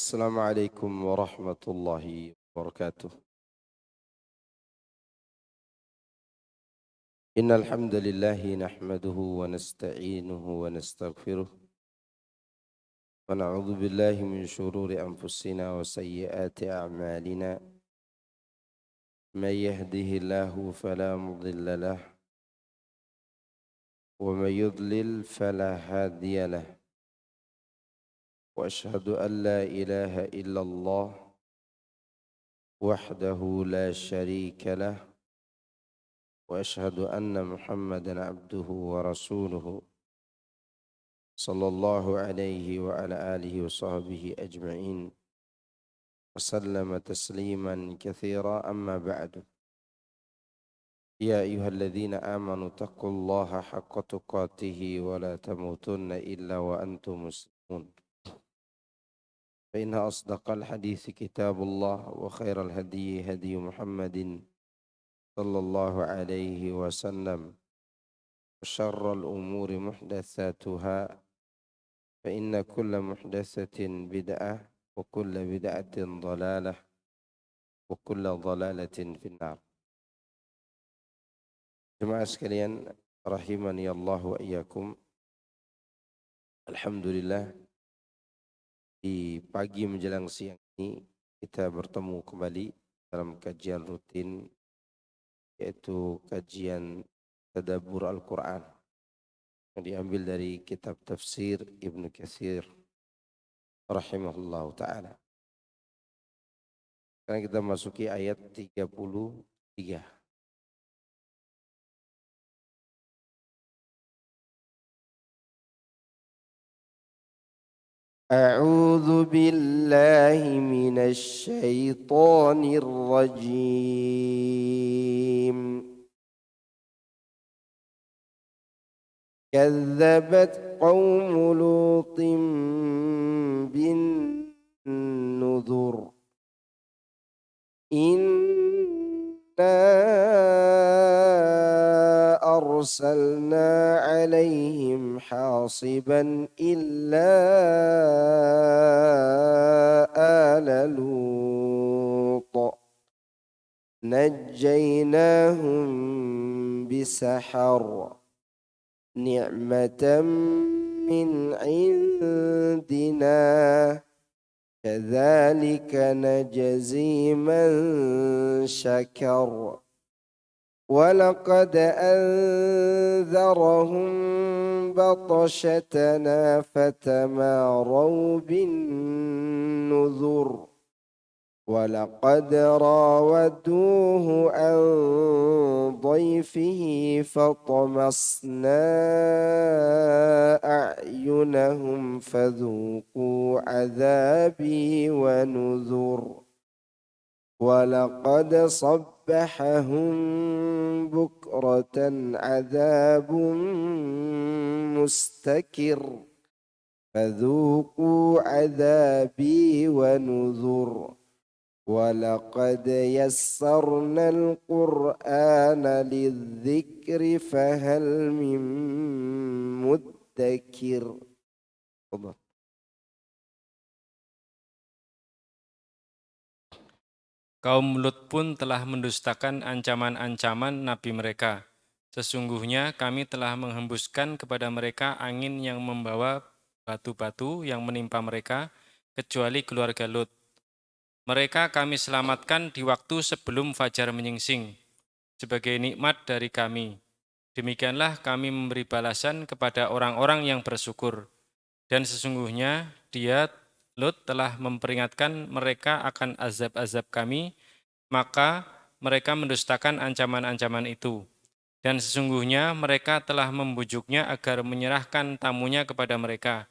السلام عليكم ورحمة الله وبركاته. إن الحمد لله نحمده ونستعينه ونستغفره ونعوذ بالله من شرور أنفسنا وسيئات أعمالنا. من يهده الله فلا مضل له ومن يضلل فلا هادي له، وأشهد أن لا إله إلا الله وحده لا شريك له، وأشهد أن محمدا عبده ورسوله صلى الله عليه وعلى آله وصحبه أجمعين وسلم تسليما كثيرا. أما بعد، يا أيها الذين آمنوا اتقوا الله حق تقاته ولا تموتن إلا وأنتم مسلمون، فإن أصدق الحديث كتاب الله، وخير الهدي هدي محمد صلى الله عليه وسلم، وشر الأمور محدثاتها، فإن كل محدثة بدعة وكل بدعة ضلالة وكل ضلالة في النار. Jemaah sekalian rahimani Allah wa iyyakum. Alhamdulillah, di pagi menjelang siang ini kita bertemu kembali dalam kajian rutin, yaitu kajian tadabbur Al-Quran yang diambil dari kitab tafsir Ibnu Katsir rahimahullah ta'ala. Sekarang kita masuki ayat 33. أعوذ بالله من الشيطان الرجيم. كذبت قوم لوط بالنذر إنا أرسلنا عليهم حاصبا إلا آل لوط نجيناهم بسحر نعمة من عندنا كذلك نجزي من شكر ولقد أنذرهم بطشتنا فتماروا بالنذر ولقد راودوه عن ضيفه فطمسنا أعينهم فذوقوا عذابي ونذر ولقد صبحهم بكرة عذاب مستكر فذوقوا عذابي ونذر ولقد يسرنا القرآن للذكر فهل من مدكر. الله. Kaum Lut pun telah mendustakan ancaman-ancaman Nabi mereka. Sesungguhnya kami telah menghembuskan kepada mereka angin yang membawa batu-batu yang menimpa mereka, kecuali keluarga Lut. Mereka kami selamatkan di waktu sebelum fajar menyingsing, sebagai nikmat dari kami. Demikianlah kami memberi balasan kepada orang-orang yang bersyukur. Dan sesungguhnya dia, Lut, telah memperingatkan mereka akan azab-azab kami, maka mereka mendustakan ancaman-ancaman itu. Dan sesungguhnya mereka telah membujuknya agar menyerahkan tamunya kepada mereka.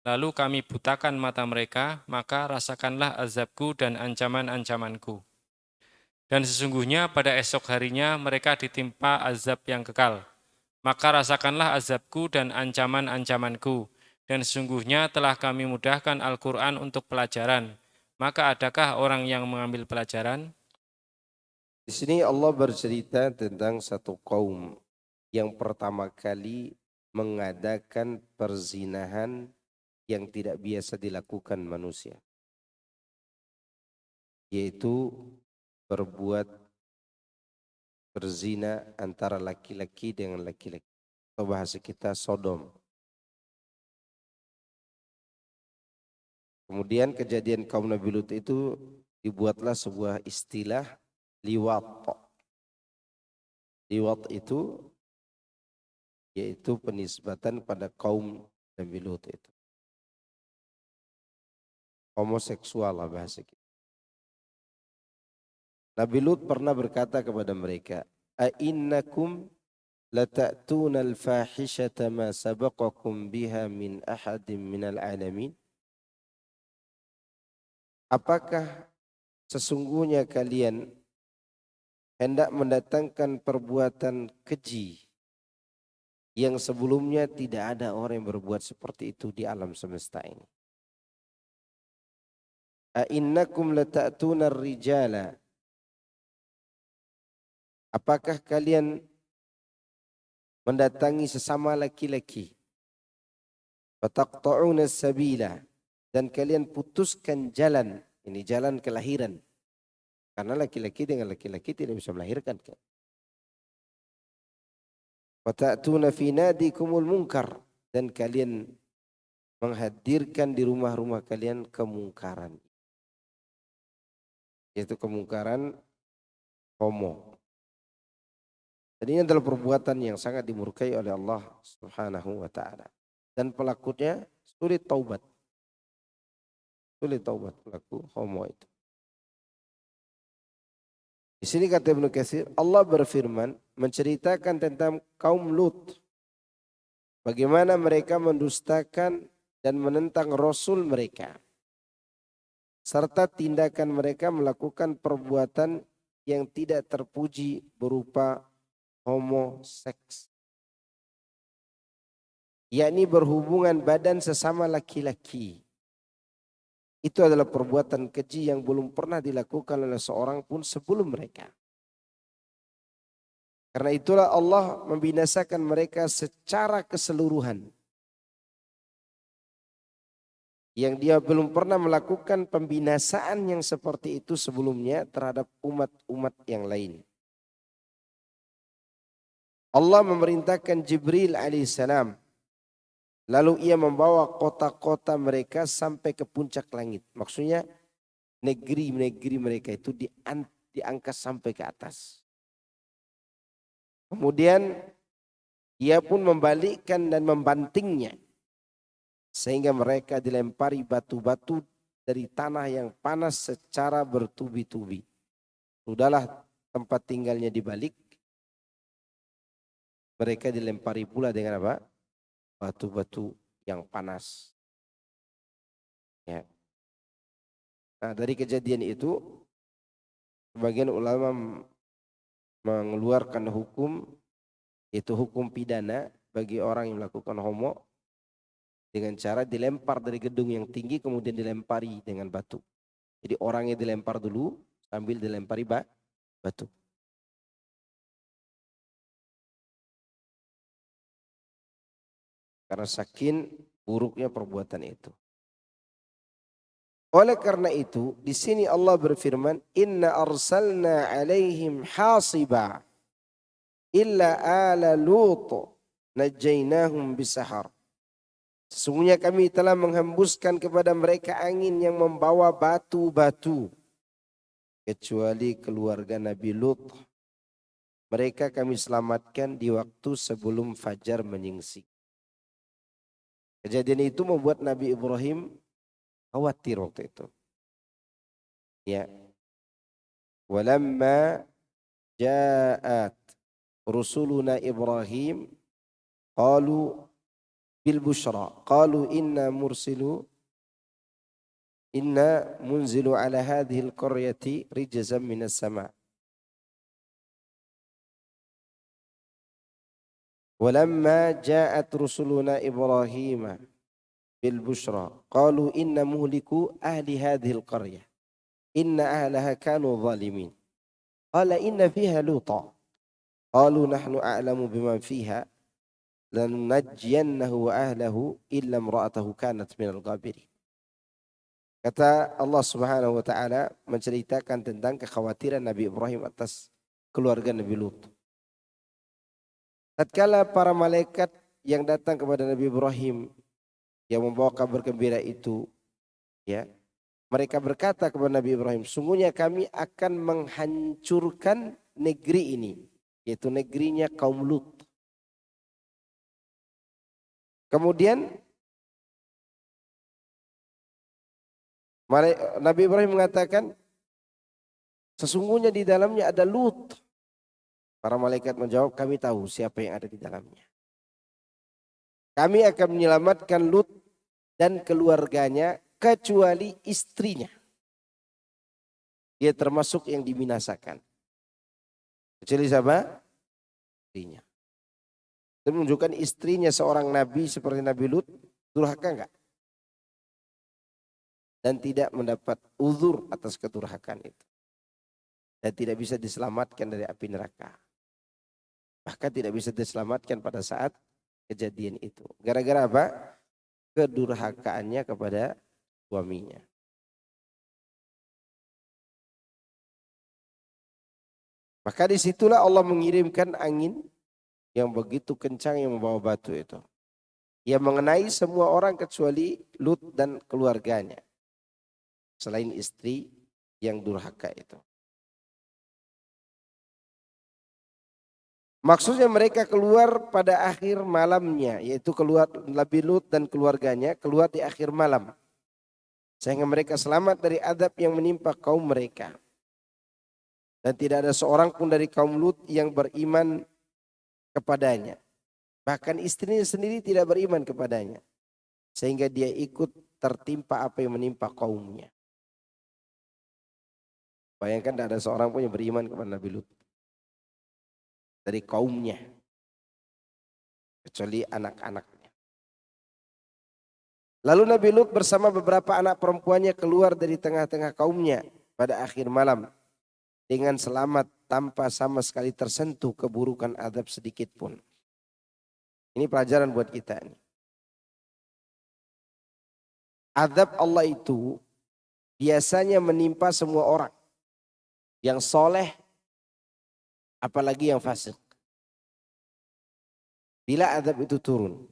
Lalu kami butakan mata mereka, maka rasakanlah azabku dan ancaman-ancamanku. Dan sesungguhnya pada esok harinya mereka ditimpa azab yang kekal. Maka rasakanlah azabku dan ancaman-ancamanku. Dan sesungguhnya telah kami mudahkan Al-Quran untuk pelajaran. Maka adakah orang yang mengambil pelajaran? Di sini Allah bercerita tentang satu kaum yang pertama kali mengadakan perzinahan yang tidak biasa dilakukan manusia. yaitu berbuat berzina antara laki-laki dengan laki-laki, atau bahasa kita sodom. Kemudian kejadian kaum Nabi Lut itu dibuatlah sebuah istilah liwat. Liwat itu yaitu penisbatan pada kaum Nabi Lut itu. Homoseksual lah bahasa kita. Nabi Lut pernah berkata kepada mereka, "A'innakum lata'tuna al-fahishata ma sabaqakum biha min ahadin minal alamin?" Apakah sesungguhnya kalian hendak mendatangkan perbuatan keji yang sebelumnya tidak ada orang yang berbuat seperti itu di alam semesta ini? A'innakum lata'tuna ar-rijala, apakah kalian mendatangi sesama laki-laki, fataqta'una as-sabila, dan kalian putuskan jalan, ini jalan kelahiran, karena laki-laki dengan laki-laki tidak bisa melahirkan. Fata'tuna fi nadikumul munkar, dan kalian menghadirkan di rumah-rumah kalian kemungkaran, yaitu kemungkaran homo. Dan ini adalah perbuatan yang sangat dimurkai oleh Allah Subhanahu wa taala. Dan pelakunya sulit taubat. Sulit taubat pelaku homo itu. Di sini kata Ibnu Katsir, Allah berfirman menceritakan tentang kaum Lut. Bagaimana mereka mendustakan dan menentang Rasul mereka. Serta tindakan mereka melakukan perbuatan yang tidak terpuji berupa homoseks. Yakni berhubungan badan sesama laki-laki. Itu adalah perbuatan keji yang belum pernah dilakukan oleh seorang pun sebelum mereka. Karena itulah Allah membinasakan mereka secara keseluruhan. Yang dia belum pernah melakukan pembinasaan yang seperti itu sebelumnya terhadap umat-umat yang lain. Allah memerintahkan Jibril alaihissalam. Lalu ia membawa kota-kota mereka sampai ke puncak langit. Maksudnya negeri-negeri mereka itu diangkat sampai ke atas. Kemudian ia pun membalikkan dan membantingnya. Sehingga mereka dilempari batu-batu dari tanah yang panas secara bertubi-tubi. Sudahlah tempat tinggalnya dibalik. Mereka dilempari pula dengan apa? Batu-batu yang panas. Ya. Nah, dari kejadian itu sebagian ulama mengeluarkan hukum, yaitu hukum pidana bagi orang yang melakukan homo dengan cara dilempar dari gedung yang tinggi kemudian dilempari dengan batu. Jadi orangnya dilempar dulu sambil dilempari batu. Karena saking buruknya perbuatan itu. Oleh karena itu, di sini Allah berfirman, "Inna arsalna 'alaihim hasiba illa ala Lut najainahum bisahar." Sesungguhnya kami telah menghembuskan kepada mereka angin yang membawa batu-batu kecuali keluarga Nabi Lut. Mereka kami selamatkan di waktu sebelum fajar menyingsing. Kejadian itu membuat Nabi Ibrahim khawatir waktu itu. Ya. Walamma ja'at rusuluna Ibrahim qalu bil busyra qalu inna munzilu ala hadhihi al qaryati rijzan minas sama'. Walamma ja'at rusuluna Ibrahim bil busyra qalu inna muhliku ahli hadhihi al qaryah inna ahlaha kanu zalimin qala inna fiha luta qalu nahnu a'lamu bima fiha lanunajjiyannahu wa ahlahu illa imra'atahu kanat minal ghabirin. Kata Allah Subhanahu wa taala menceritakan tentang kekhawatiran Nabi Ibrahim atas keluarga Nabi Lut. Tatkala para malaikat yang datang kepada Nabi Ibrahim yang membawa kabar gembira itu, ya, mereka berkata kepada Nabi Ibrahim, sungguhnya kami akan menghancurkan negeri ini, yaitu negerinya kaum Lut. Kemudian Nabi Ibrahim mengatakan, sesungguhnya di dalamnya ada Lut. Para malaikat menjawab, kami tahu siapa yang ada di dalamnya. Kami akan menyelamatkan Lut dan keluarganya kecuali istrinya. Dia termasuk yang dibinasakan. Kecuali siapa? Istrinya. Itu menunjukkan istrinya seorang nabi seperti Nabi Lut durhaka enggak? Dan tidak mendapat uzur atas kedurhakaan itu. Dan tidak bisa diselamatkan dari api neraka. Bahkan tidak bisa diselamatkan pada saat kejadian itu. Gara-gara apa? Kedurhakaannya kepada suaminya. Maka disitulah Allah mengirimkan angin yang begitu kencang yang membawa batu itu. Yang mengenai semua orang kecuali Lut dan keluarganya. Selain istri yang durhaka itu. Maksudnya mereka keluar pada akhir malamnya. Yaitu keluar Nabi Lut dan keluarganya keluar di akhir malam. Sehingga mereka selamat dari adab yang menimpa kaum mereka. Dan tidak ada seorang pun dari kaum Lut yang beriman kepadanya. Bahkan istrinya sendiri tidak beriman kepadanya. Sehingga dia ikut tertimpa apa yang menimpa kaumnya. Bayangkan tidak ada seorang pun yang beriman kepada Nabi Lut. Dari kaumnya. Kecuali anak-anaknya. Lalu Nabi Lut bersama beberapa anak perempuannya keluar dari tengah-tengah kaumnya pada akhir malam. Dengan selamat tanpa sama sekali tersentuh keburukan azab sedikit pun. Ini pelajaran buat kita. Azab Allah itu biasanya menimpa semua orang. Yang soleh, apalagi yang fasik. Bila azab itu turun.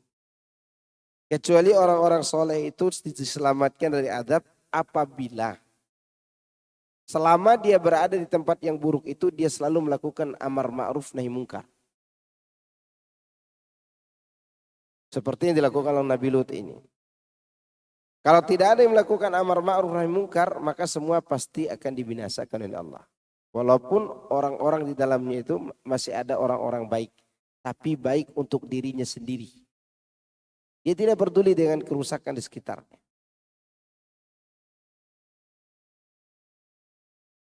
Kecuali orang-orang soleh itu diselamatkan dari azab apabila selama dia berada di tempat yang buruk itu, dia selalu melakukan amar ma'ruf nahi mungkar. Seperti yang dilakukan oleh Nabi Lut ini. Kalau tidak ada yang melakukan amar ma'ruf nahi mungkar, maka semua pasti akan dibinasakan oleh Allah. Walaupun orang-orang di dalamnya itu masih ada orang-orang baik. Tapi baik untuk dirinya sendiri. Dia tidak peduli dengan kerusakan di sekitarnya.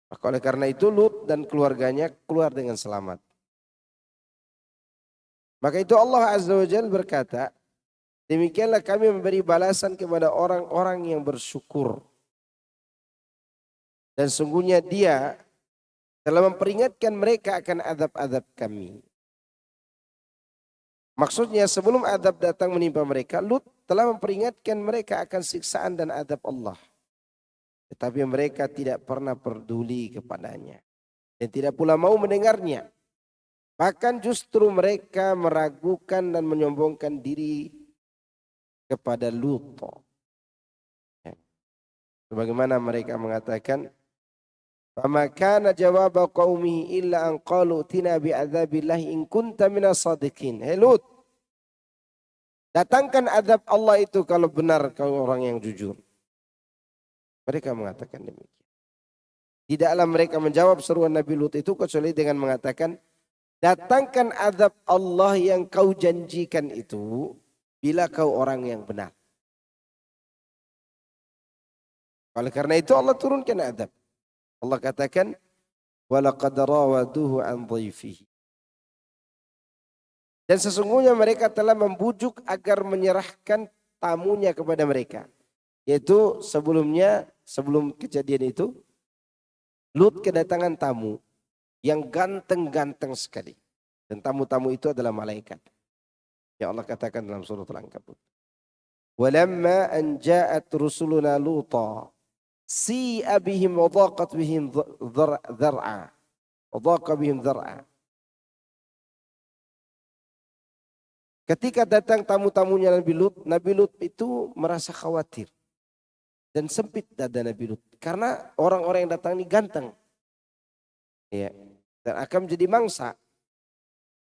Maka oleh karena itu Lut dan keluarganya keluar dengan selamat. Maka itu Allah Azza wa Jalla berkata, demikianlah kami memberi balasan kepada orang-orang yang bersyukur. Dan sungguhnya dia telah memperingatkan mereka akan azab-azab kami. Maksudnya sebelum azab datang menimpa mereka, Lut telah memperingatkan mereka akan siksaan dan azab Allah. Tetapi mereka tidak pernah peduli kepadanya. Dan tidak pula mau mendengarnya. Bahkan justru mereka meragukan dan menyombongkan diri kepada Lut. Sebagaimana mereka mengatakan, "Fama kana jawaba qaumihi illa an qalu tina bi'adzabillahi in kunta minas shadiqin." Hei Lut, datangkan azab Allah itu kalau benar kau orang yang jujur. Mereka mengatakan demikian. Tidaklah mereka menjawab seruan Nabi Lut itu kecuali dengan mengatakan, datangkan azab Allah yang kau janjikan itu bila kau orang yang benar. Oleh karena itu Allah turunkan azab. Allah katakan, walaqad rawaduhu an dhaifihi. Dan sesungguhnya mereka telah membujuk agar menyerahkan tamunya kepada mereka. Yaitu sebelum kejadian itu, Lut kedatangan tamu yang ganteng-ganteng sekali. Dan tamu-tamu itu adalah malaikat. Yang Allah katakan dalam surat Al-Ankabut. Walamma an ja'at rusuluna Luta si'a bihim wa dhaqat bihim dhar'a. Wa dhaqa bihim dhar'a. Ketika datang tamu-tamunya Nabi Lut itu merasa khawatir dan sempit dada Nabi Lut karena orang-orang yang datang ini ganteng. Ya, dan akan menjadi mangsa.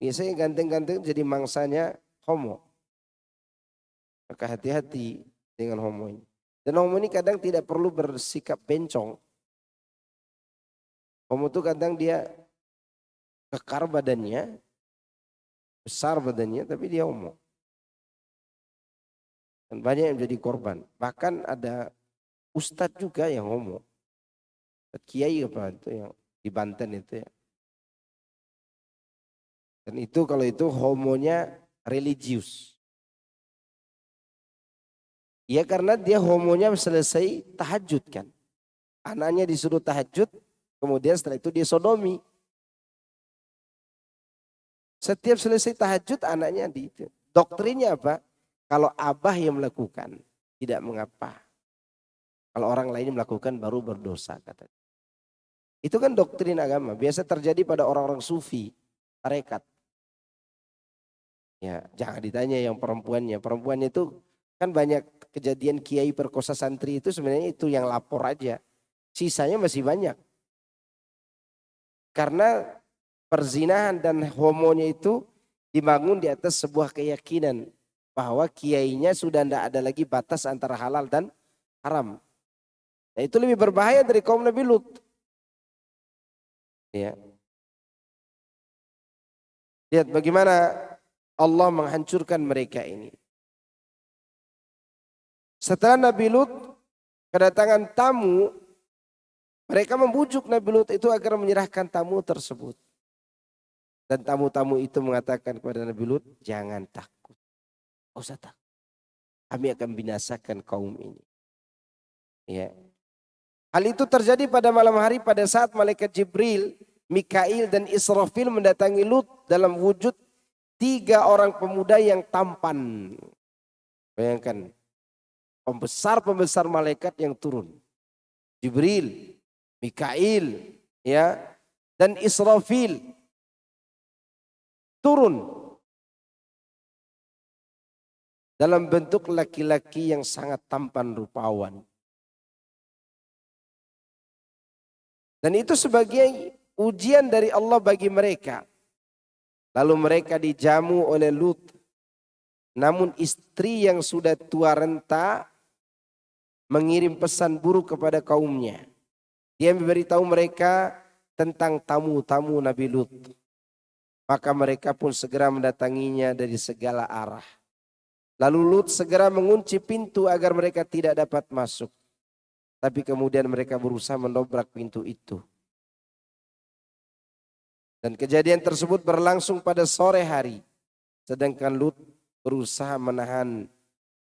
Biasanya ganteng-ganteng jadi mangsanya homo. Maka hati-hati dengan homo ini. Dan homo ini kadang tidak perlu bersikap bencong. Homo itu kadang dia kekar badannya, besar badannya, tapi dia homo. Dan banyak yang jadi korban. Bahkan ada ustadz juga yang homo. Kiai apa itu yang di Banten itu ya. Dan itu kalau itu homonya religius. Ya karena dia homonya selesai tahajud kan. Anaknya disuruh tahajud, kemudian setelah itu dia sodomi. Setiap selesai tahajud anaknya di itu. Doktrinnya apa? Kalau abah yang melakukan, tidak mengapa. Kalau orang lain melakukan baru berdosa katanya. Itu kan doktrin agama. Biasa terjadi pada orang-orang sufi, tarekat. Ya, jangan ditanya yang perempuannya. Perempuannya itu kan banyak kejadian kiai perkosa santri itu sebenarnya itu yang lapor aja. Sisanya masih banyak. Karena perzinahan dan homonya itu dibangun di atas sebuah keyakinan bahwa kiainya sudah tidak ada lagi batas antara halal dan haram. Nah, itu lebih berbahaya dari kaum Nabi Lut. Ya. Lihat bagaimana Allah menghancurkan mereka ini. Setelah Nabi Lut kedatangan tamu, mereka membujuk Nabi Lut itu agar menyerahkan tamu tersebut. Dan tamu-tamu itu mengatakan kepada Nabi Lut, jangan takut. Tidak usah takut. Kami akan binasakan kaum ini. Ya. Hal itu terjadi pada malam hari pada saat malaikat Jibril, Mikail dan Israfil mendatangi Lut dalam wujud 3 orang pemuda yang tampan. Bayangkan, pembesar-pembesar malaikat yang turun. Jibril, Mikail, ya, dan Israfil turun dalam bentuk laki-laki yang sangat tampan rupawan. Dan itu sebagai ujian dari Allah bagi mereka. Lalu mereka dijamu oleh Lut. Namun istri yang sudah tua renta mengirim pesan buruk kepada kaumnya. Dia memberitahu mereka tentang tamu-tamu Nabi Lut. Maka mereka pun segera mendatanginya dari segala arah. Lalu Lut segera mengunci pintu agar mereka tidak dapat masuk. Tapi kemudian mereka berusaha mendobrak pintu itu. Dan kejadian tersebut berlangsung pada sore hari. Sedangkan Lut berusaha menahan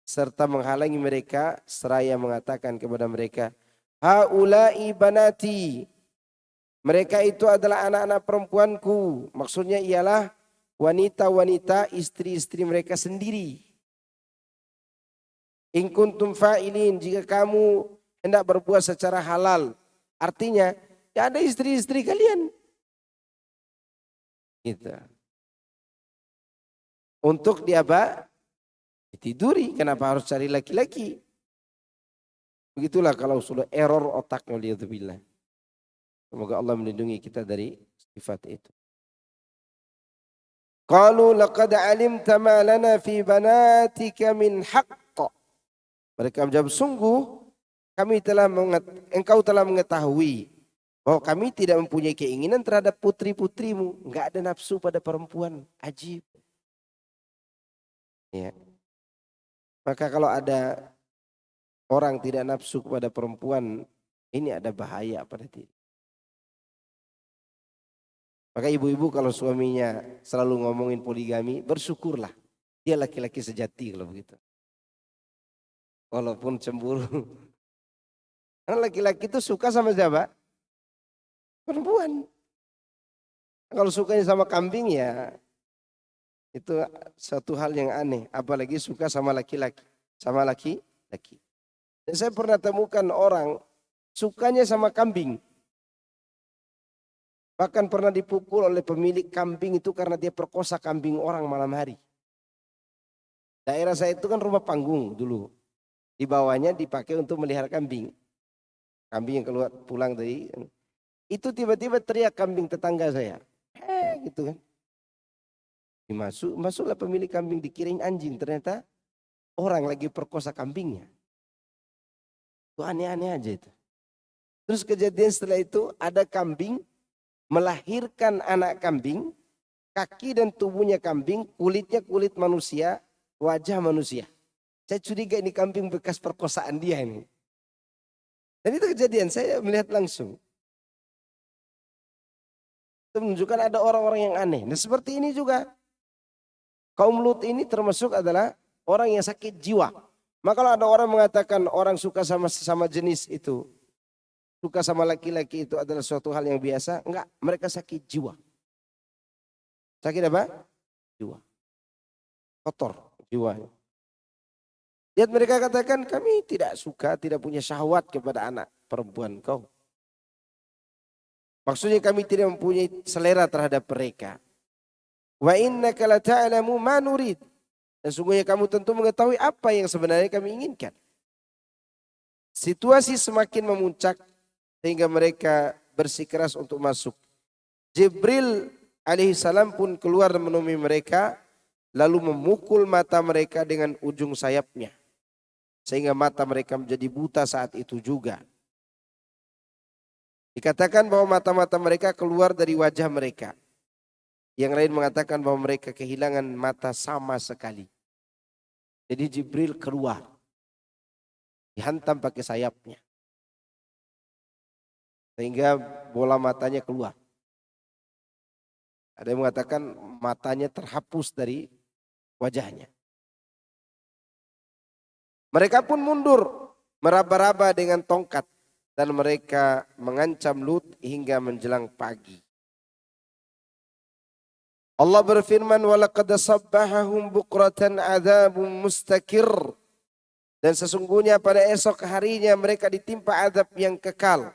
serta menghalangi mereka seraya mengatakan kepada mereka, haula'i banati. Mereka itu adalah anak-anak perempuanku. Maksudnya ialah wanita-wanita istri-istri mereka sendiri. In kuntum fa'ilin, jika kamu hendak berbuat secara halal. Artinya, ya ada istri-istri kalian. Gitu. Untuk dia apa? Ditiduri. Kenapa harus cari laki-laki? Begitulah kalau sudah error otaknya, waliyadzubillah. Semoga Allah melindungi kita dari sifat itu. Qalu laqad alimta ma lana fi banatika min haqq. Mereka menjawab, sungguh engkau telah mengetahui bahwa kami tidak mempunyai keinginan terhadap putri-putrimu. Enggak ada nafsu pada perempuan. Ajib. Ya. Maka kalau ada orang tidak nafsu kepada perempuan, ini ada bahaya pada diri. Maka ibu-ibu kalau suaminya selalu ngomongin poligami, bersyukurlah. Dia laki-laki sejati kalau begitu. Walaupun cemburu. Karena laki-laki itu suka sama siapa? Perempuan. Kalau sukanya sama kambing ya itu satu hal yang aneh. Apalagi suka sama laki-laki. Sama laki-laki. Dan saya pernah temukan orang sukanya sama kambing. Bahkan pernah dipukul oleh pemilik kambing itu karena dia perkosa kambing orang malam hari. Daerah saya itu kan rumah panggung dulu. Di bawahnya dipakai untuk melihara kambing. Kambing yang keluar pulang dari itu tiba-tiba teriak kambing tetangga saya. Gitu kan. Masuklah pemilik kambing dikirain anjing, ternyata orang lagi perkosa kambingnya. Itu aneh-aneh aja itu. Terus kejadian setelah itu ada kambing melahirkan anak kambing, kaki dan tubuhnya kambing, kulitnya kulit manusia, wajah manusia. Saya curiga ini kambing bekas perkosaan dia ini. Dan itu kejadian, saya melihat langsung. Itu menunjukkan ada orang-orang yang aneh. Nah seperti ini juga. Kaum Lut ini termasuk adalah orang yang sakit jiwa. Maka kalau ada orang mengatakan orang suka sama sesama jenis itu, suka sama laki-laki itu adalah suatu hal yang biasa, enggak, mereka sakit jiwa. Sakit apa? Jiwa. Kotor jiwanya. Lihat mereka katakan kami tidak suka, tidak punya syahwat kepada anak perempuan kau. Maksudnya kami tidak mempunyai selera terhadap mereka. Wa innaka la ta'lamu ma nurid. Dan sungguhnya kamu tentu mengetahui apa yang sebenarnya kami inginkan. Situasi semakin memuncak sehingga mereka bersikeras untuk masuk. Jibril alaihissalam pun keluar menemui mereka lalu memukul mata mereka dengan ujung sayapnya. Sehingga mata mereka menjadi buta saat itu juga. Dikatakan bahwa mata-mata mereka keluar dari wajah mereka. Yang lain mengatakan bahwa mereka kehilangan mata sama sekali. Jadi Jibril keluar. Dihantam pakai sayapnya. Sehingga bola matanya keluar. Ada yang mengatakan matanya terhapus dari wajahnya. Mereka pun mundur. Meraba-raba dengan tongkat. Dan mereka mengancam Lut hingga menjelang pagi. Allah berfirman walaqad sabbahahum bukratan adzabun mustakir, dan sesungguhnya pada esok harinya mereka ditimpa azab yang kekal.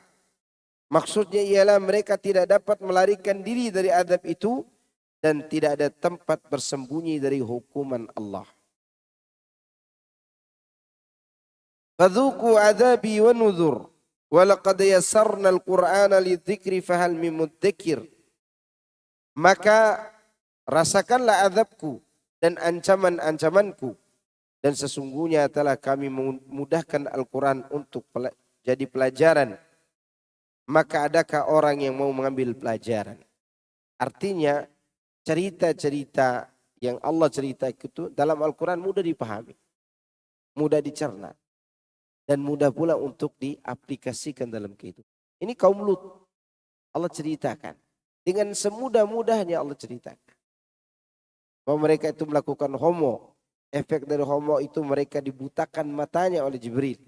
Maksudnya ialah mereka tidak dapat melarikan diri dari azab itu dan tidak ada tempat bersembunyi dari hukuman Allah. Fadzuqu adzabi wa nuzur walaqad yassarna al-Qur'ana lidzikri fahal min mudzakir. Maka rasakanlah azabku dan ancaman-ancamanku. Dan sesungguhnya telah kami memudahkan Al-Quran untuk jadi pelajaran. Maka adakah orang yang mau mengambil pelajaran? Artinya cerita-cerita yang Allah cerita itu dalam Al-Quran mudah dipahami. Mudah dicerna. Dan mudah pula untuk diaplikasikan dalam kehidupan. Ini kaum Lut. Allah ceritakan. Dengan semudah-mudahnya Allah ceritakan. Bahwa mereka itu melakukan homo. Efek dari homo itu mereka dibutakan matanya oleh Jibril.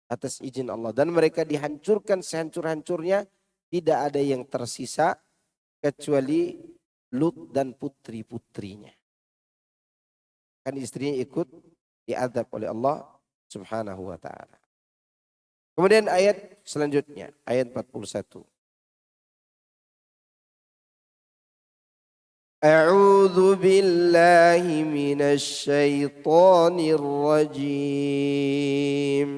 Atas izin Allah. Dan mereka dihancurkan sehancur-hancurnya. Tidak ada yang tersisa. Kecuali Lut dan putri-putrinya. Kan istrinya ikut diadab oleh Allah subhanahu wa ta'ala. Kemudian ayat selanjutnya. Ayat 41. أعوذ بالله من الشيطان الرجيم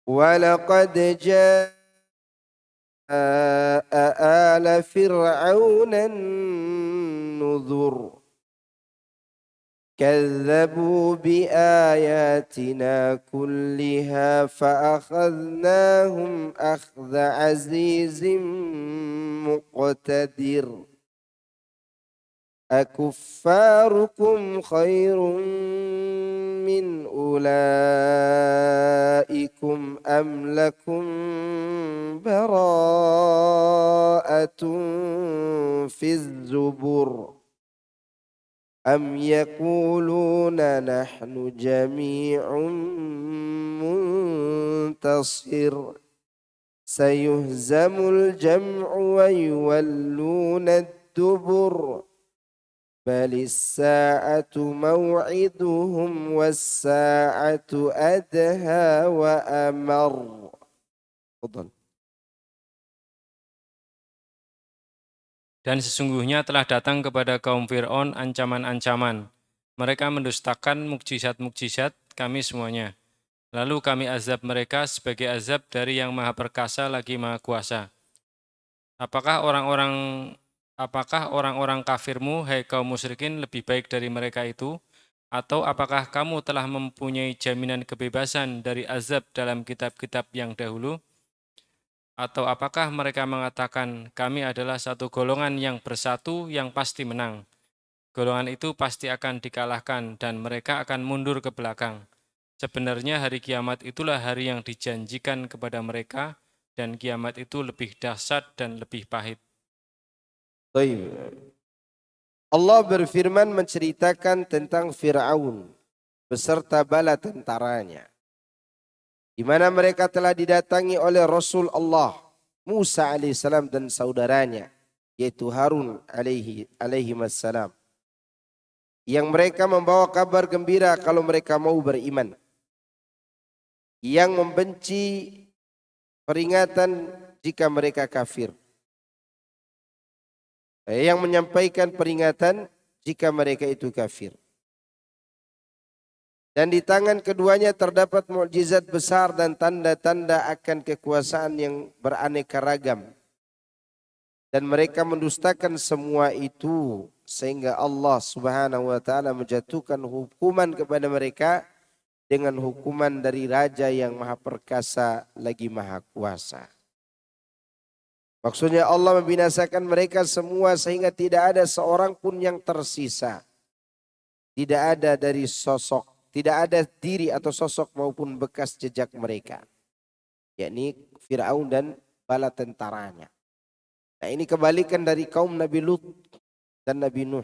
ولقد جاء آل فرعون النذر كذبوا بآياتنا كلها فأخذناهم أخذ عزيز مقتدر أكفاركم خير من أولئكم أم لكم براءة في الزبر أم يقولون نحن جميع منتصر سيهزم الجمع ويولون الدبر balis sa'atu maw'iduhum was sa'atu adha wa amar. Tafadhal. Dan sesungguhnya telah datang kepada kaum Fir'aun ancaman-ancaman. Mereka mendustakan mukjizat-mukjizat kami semuanya. Lalu kami azab mereka sebagai azab dari yang maha perkasa lagi maha kuasa. Apakah orang-orang kafirmu, hai kaum musyrikin, lebih baik dari mereka itu? Atau apakah kamu telah mempunyai jaminan kebebasan dari azab dalam kitab-kitab yang dahulu? Atau apakah mereka mengatakan kami adalah satu golongan yang bersatu yang pasti menang? Golongan itu pasti akan dikalahkan dan mereka akan mundur ke belakang. Sebenarnya hari kiamat itulah hari yang dijanjikan kepada mereka dan kiamat itu lebih dahsyat dan lebih pahit. Baik. Allah berfirman menceritakan tentang Fir'aun beserta bala tentaranya, di mana mereka telah didatangi oleh Rasul Allah Musa alaihissalam dan saudaranya yaitu Harun alaihi wassalam, yang mereka membawa kabar gembira kalau mereka mau beriman, yang membenci peringatan jika mereka kafir, yang menyampaikan peringatan jika mereka itu kafir. Dan di tangan keduanya terdapat mukjizat besar dan tanda-tanda akan kekuasaan yang beraneka ragam. Dan mereka mendustakan semua itu sehingga Allah Subhanahu wa taala menjatuhkan hukuman kepada mereka dengan hukuman dari raja yang maha perkasa lagi maha kuasa. Maksudnya Allah membinasakan mereka semua sehingga tidak ada seorang pun yang tersisa. Tidak ada dari sosok, tidak ada diri atau sosok maupun bekas jejak mereka, yakni Fir'aun dan bala tentaranya. Nah, ini kebalikan dari kaum Nabi Lut dan Nabi Nuh.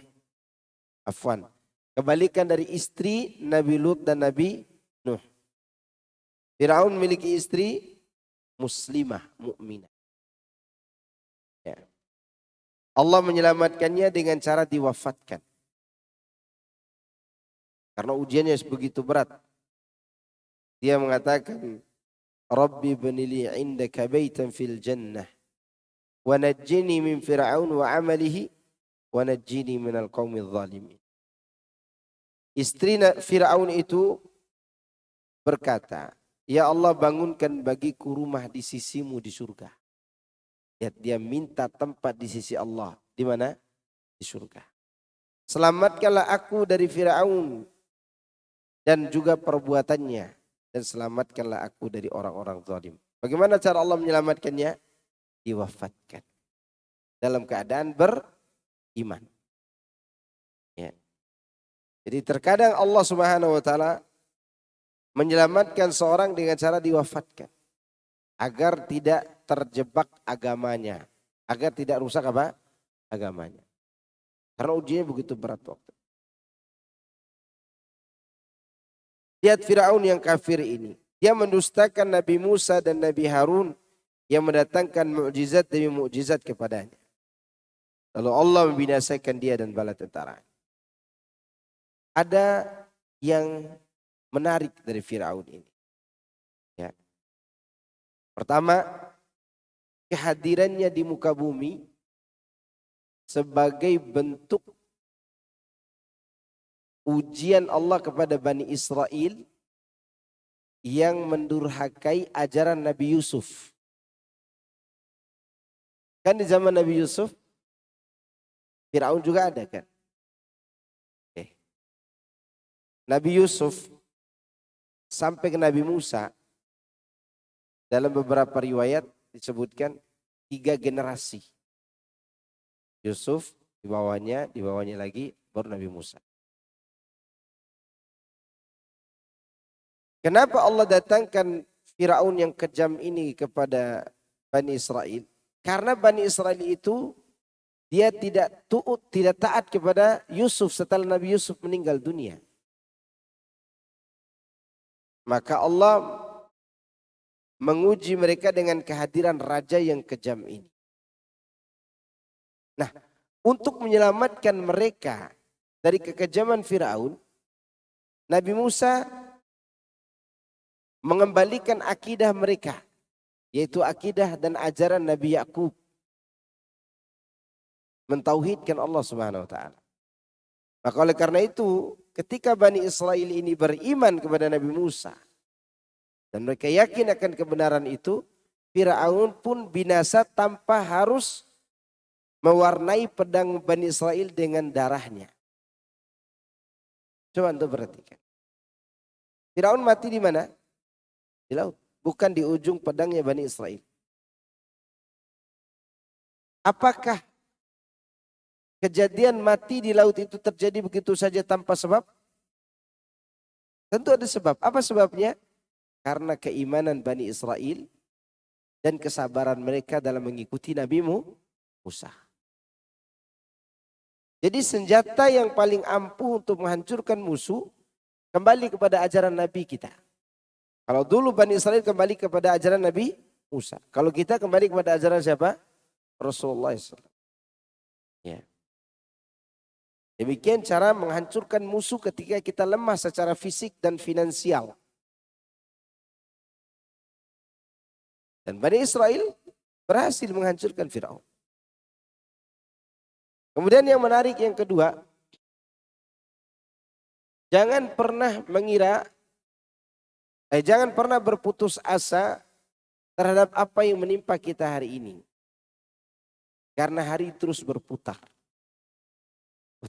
Afwan. Kebalikan dari istri Nabi Lut dan Nabi Nuh. Fir'aun memiliki istri muslimah, mukminah. Ya. Allah menyelamatkannya dengan cara diwafatkan. Karena ujiannya begitu berat. Dia mengatakan, Rabbi benili indaka baitan fil jannah. Wa najjini min fir'aun wa amalihi. Wa najjini minal qawmi zalimin. Istri Fir'aun itu berkata, Ya Allah, bangunkan bagiku rumah di sisimu di surga. Dia minta tempat di sisi Allah. Di mana? Di surga. Selamatkanlah aku dari Fir'aun dan juga perbuatannya, dan selamatkanlah aku dari orang-orang zalim. Bagaimana cara Allah menyelamatkannya? Diwafatkan dalam keadaan beriman. Ya. Jadi terkadang Allah Subhanahu wa taala menyelamatkan seorang dengan cara diwafatkan agar tidak terjebak agamanya, agar tidak rusak apa? Agamanya. Karena ujiannya begitu berat waktu. Lihat Fir'aun yang kafir ini. Dia mendustakan Nabi Musa dan Nabi Harun yang mendatangkan mukjizat demi mukjizat kepadanya. Lalu Allah membinasakan dia dan bala tentara. Ada yang menarik dari Fir'aun ini. Ya. Pertama, kehadirannya di muka bumi sebagai bentuk ujian Allah kepada Bani Israel yang mendurhakai ajaran Nabi Yusuf. Kan di zaman Nabi Yusuf, Fir'aun juga ada kan? Nabi Yusuf sampai ke Nabi Musa, dalam beberapa riwayat disebutkan 3 generasi. Yusuf di bawahnya lagi baru Nabi Musa. Kenapa Allah datangkan Fir'aun yang kejam ini kepada Bani Israel? Karena Bani Israel itu dia tidak taat kepada Yusuf setelah Nabi Yusuf meninggal dunia. Maka Allah menguji mereka dengan kehadiran raja yang kejam ini. Nah, untuk menyelamatkan mereka dari kekejaman Firaun, Nabi Musa mengembalikan akidah mereka, yaitu akidah dan ajaran Nabi Yakub, mentauhidkan Allah Subhanahu wa taala. Maka oleh karena itu, ketika Bani Israel ini beriman kepada Nabi Musa dan mereka yakin akan kebenaran itu, Firaun pun binasa tanpa harus mewarnai pedang Bani Israel dengan darahnya. Coba untuk perhatikan. Firaun mati di mana? Di laut, bukan di ujung pedangnya Bani Israel. Apakah kejadian mati di laut itu terjadi begitu saja tanpa sebab? Tentu ada sebab. Apa sebabnya? Karena keimanan Bani Israel dan kesabaran mereka dalam mengikuti Nabi Musa. Jadi senjata yang paling ampuh untuk menghancurkan musuh kembali kepada ajaran Nabi kita. Kalau dulu Bani Israel kembali kepada ajaran Nabi Musa. Kalau kita kembali kepada ajaran siapa? Rasulullah SAW. Ya. Demikian cara menghancurkan musuh ketika kita lemah secara fisik dan finansial. Dan Bani Israel berhasil menghancurkan Firaun. Kemudian yang menarik yang kedua, jangan pernah berputus asa terhadap apa yang menimpa kita hari ini. Karena hari terus berputar.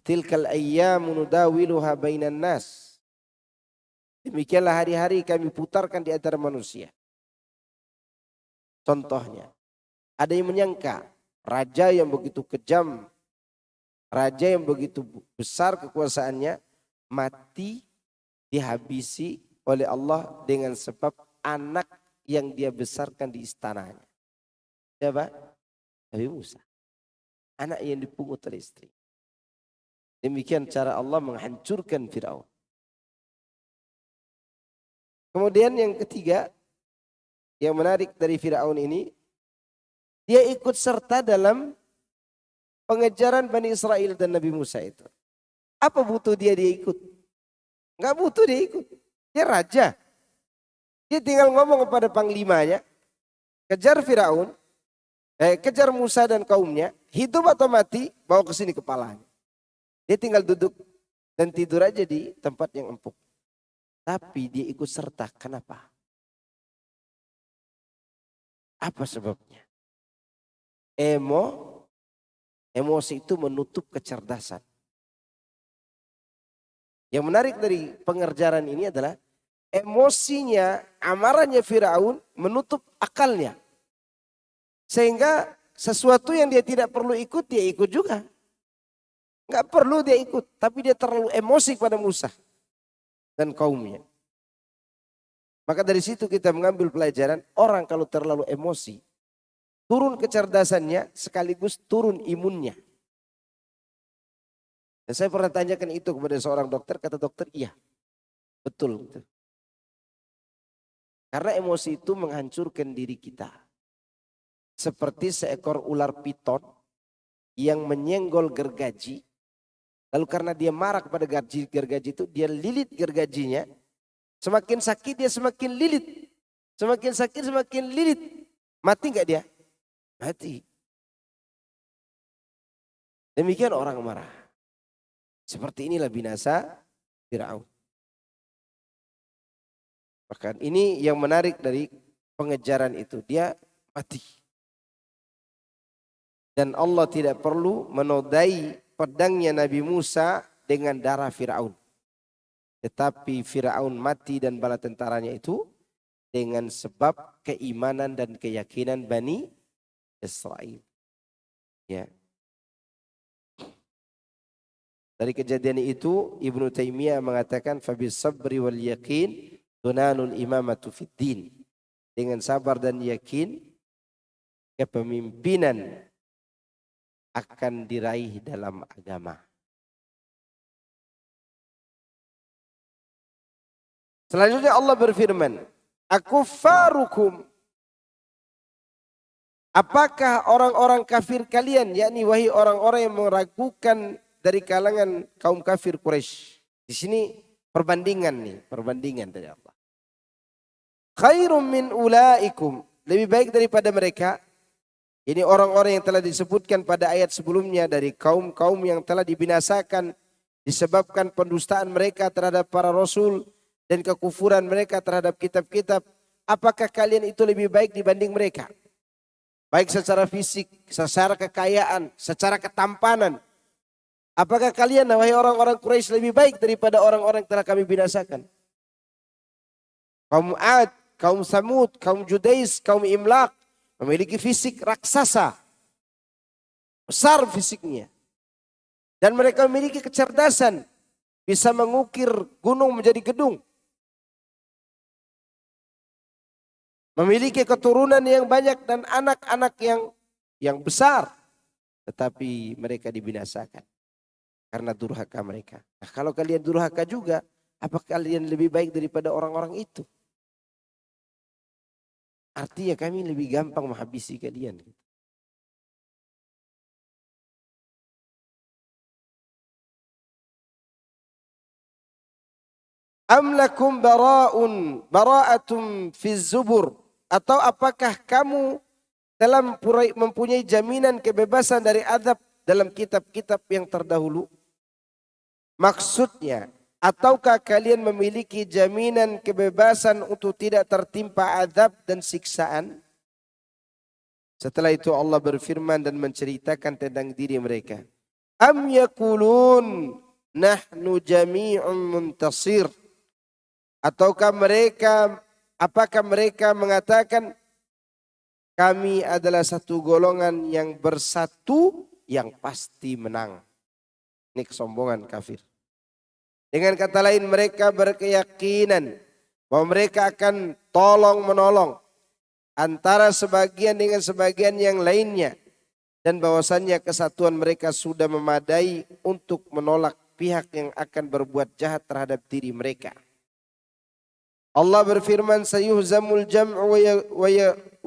Tilkal ayyamu nudawiluha bainan nas. Demikianlah hari-hari kami putarkan di antara manusia. Contohnya, ada yang menyangka raja yang begitu kejam, raja yang begitu besar kekuasaannya, mati dihabisi oleh Allah dengan sebab anak yang dia besarkan di istananya. Siapa? Nabi Musa. Anak yang dipungut oleh istri. Demikian cara Allah menghancurkan Firaun. Kemudian yang ketiga, yang menarik dari Firaun ini, dia ikut serta dalam pengejaran Bani Israel dan Nabi Musa itu. Apa butuh dia ikut? Enggak butuh dia ikut. Dia raja. Dia tinggal ngomong kepada panglimanya, kejar Firaun, kejar Musa dan kaumnya, hidup atau mati, bawa ke sini kepalanya. Dia tinggal duduk dan tidur aja di tempat yang empuk. Tapi dia ikut serta. Kenapa? Apa sebabnya? Emosi itu menutup kecerdasan. Yang menarik dari pengerjaan ini adalah emosinya, amarahnya Firaun menutup akalnya. Sehingga sesuatu yang dia tidak perlu ikut, dia ikut juga. Enggak perlu dia ikut, tapi dia terlalu emosi pada Musa dan kaumnya. Maka dari situ kita mengambil pelajaran, orang kalau terlalu emosi, turun kecerdasannya sekaligus turun imunnya. Dan saya pernah tanyakan itu kepada seorang dokter, kata dokter iya, betul. Karena emosi itu menghancurkan diri kita. Seperti seekor ular piton yang menyenggol gergaji. Lalu karena dia marah kepada gergaji itu, dia lilit gergajinya. Semakin sakit dia semakin lilit. Semakin sakit semakin lilit. Mati enggak dia? Mati. Demikian orang marah. Seperti inilah binasa Firaun. Bahkan ini yang menarik dari pengejaran itu. Dia mati. Dan Allah tidak perlu menodai pedangnya Nabi Musa dengan darah Firaun. Tetapi Firaun mati dan bala tentaranya itu dengan sebab keimanan dan keyakinan Bani Israel. Ya. Dari kejadian itu Ibnu Taimiyah mengatakan fabis sabri wal yakin tunanul imamatu fid din. Dengan sabar dan yakin kepemimpinan akan diraih dalam agama. Selanjutnya Allah berfirman, "Akuffarukum, apakah orang-orang kafir kalian, yakni wahai orang-orang yang meragukan dari kalangan kaum kafir Quraisy. Di sini perbandingan dari Allah. Khairum min ulaikum, lebih baik daripada mereka. Ini orang-orang yang telah disebutkan pada ayat sebelumnya dari kaum-kaum yang telah dibinasakan disebabkan pendustaan mereka terhadap para rasul dan kekufuran mereka terhadap kitab-kitab. Apakah kalian itu lebih baik dibanding mereka? Baik secara fisik, secara kekayaan, secara ketampanan. Apakah kalian, wahai orang-orang Quraisy, lebih baik daripada orang-orang yang telah kami binasakan? Kaum Ad, kaum Samud, kaum Judais, kaum Imlaq memiliki fisik raksasa. Besar fisiknya. Dan mereka memiliki kecerdasan. Bisa mengukir gunung menjadi gedung. Memiliki keturunan yang banyak dan anak-anak yang besar. Tetapi mereka dibinasakan. Karena durhaka mereka. Nah, kalau kalian durhaka juga, apa kalian lebih baik daripada orang-orang itu? Artinya kami lebih gampang menghabisi kalian. Am lakum bara'atum fi zubur, atau apakah kamu telah mempunyai jaminan kebebasan dari azab dalam kitab-kitab yang terdahulu? Maksudnya, ataukah kalian memiliki jaminan kebebasan untuk tidak tertimpa azab dan siksaan? Setelah itu Allah berfirman dan menceritakan tentang diri mereka. Am yakulun nahnu jami'un muntasir. Apakah mereka mengatakan kami adalah satu golongan yang bersatu yang pasti menang. Ini kesombongan kafir. Dengan kata lain mereka berkeyakinan bahwa mereka akan tolong menolong antara sebagian dengan sebagian yang lainnya. Dan bahwasannya kesatuan mereka sudah memadai untuk menolak pihak yang akan berbuat jahat terhadap diri mereka. Allah berfirman, sayuhzamul jam'u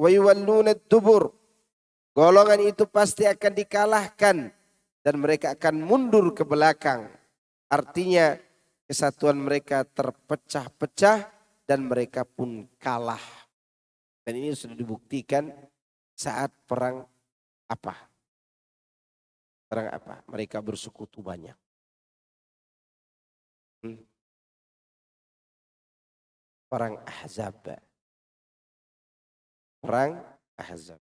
wa yuwalluna ad-dubur. Golongan itu pasti akan dikalahkan dan mereka akan mundur ke belakang. Artinya kesatuan mereka terpecah-pecah dan mereka pun kalah. Dan ini sudah dibuktikan saat perang apa? Perang apa? Mereka bersekutu banyak. Perang Ahzab. Perang Ahzab.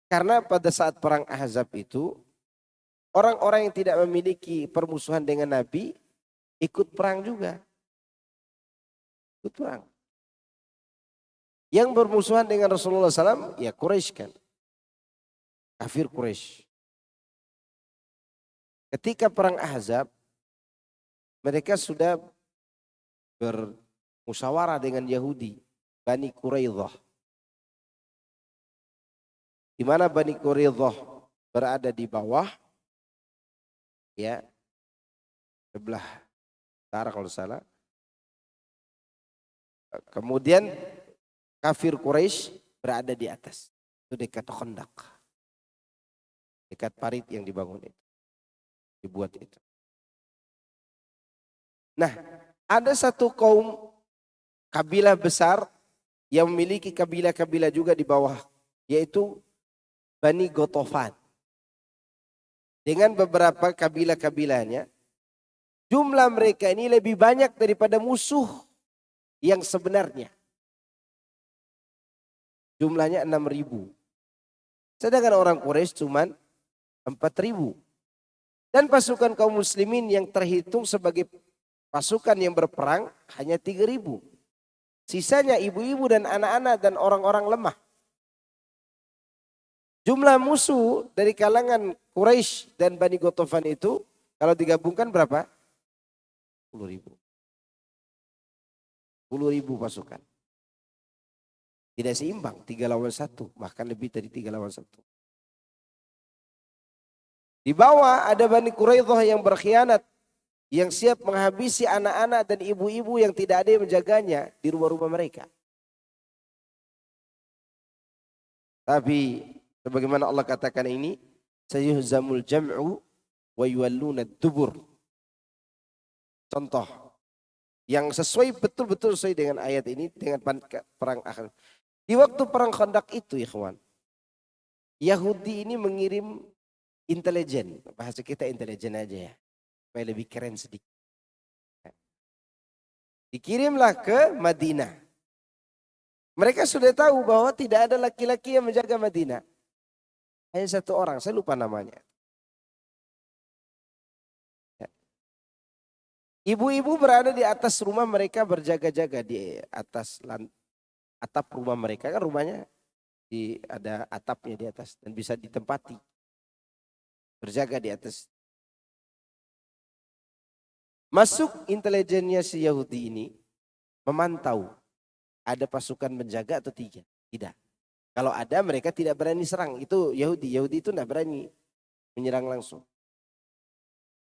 Karena pada saat perang Ahzab itu, orang-orang yang tidak memiliki permusuhan dengan Nabi, ikut perang juga. Ikut perang. Yang bermusuhan dengan Rasulullah SAW, ya Quraisy kan. Kafir Quraisy. Ketika perang Ahzab, mereka sudah bermusyawarah dengan Yahudi, Bani Quraidah. Di mana Bani Quraidah berada di bawah, ya, sebelah utara kalau salah. Kemudian kafir Quraisy berada di atas, itu dekat Khandaq, dekat parit yang dibangun itu, dibuat itu. Nah, ada satu kaum kabilah besar yang memiliki kabilah-kabilah juga di bawah, yaitu Bani Ghatafan. Dengan beberapa kabilah-kabilahnya, jumlah mereka ini lebih banyak daripada musuh yang sebenarnya. Jumlahnya 6.000. Sedangkan orang Quraisy cuma 4.000. Dan pasukan kaum muslimin yang terhitung sebagai pasukan yang berperang hanya 3.000. Sisanya ibu-ibu dan anak-anak dan orang-orang lemah. Jumlah musuh dari kalangan Quraisy dan Bani Ghatafan itu kalau digabungkan berapa? 10.000. 10.000 pasukan. Tidak seimbang, 3 lawan 1, bahkan lebih dari 3 lawan 1. Di bawah ada Bani Quraidah yang berkhianat, yang siap menghabisi anak-anak dan ibu-ibu yang tidak ada yang menjaganya di rumah-rumah mereka. Tapi sebagaimana Allah katakan ini, sayuhzamul jam'u wa yuwalluna dubur. Contoh yang sesuai betul-betul sesuai dengan ayat ini dengan perang akhir. Di waktu perang Khandaq itu, ikhwan, Yahudi ini mengirim intelijen, bahasa kita intelijen aja ya, supaya lebih keren sedikit. Dikirimlah ke Madinah. Mereka sudah tahu bahwa tidak ada laki-laki yang menjaga Madinah. Hanya satu orang, saya lupa namanya. Ibu-ibu berada di atas rumah mereka berjaga-jaga di atas atap rumah mereka, kan rumahnya ada atapnya di atas dan bisa ditempati. Berjaga di atas. Masuk intelijennya si Yahudi ini memantau ada pasukan menjaga atau tidak. Kalau ada mereka tidak berani serang. Itu Yahudi itu tidak berani menyerang langsung.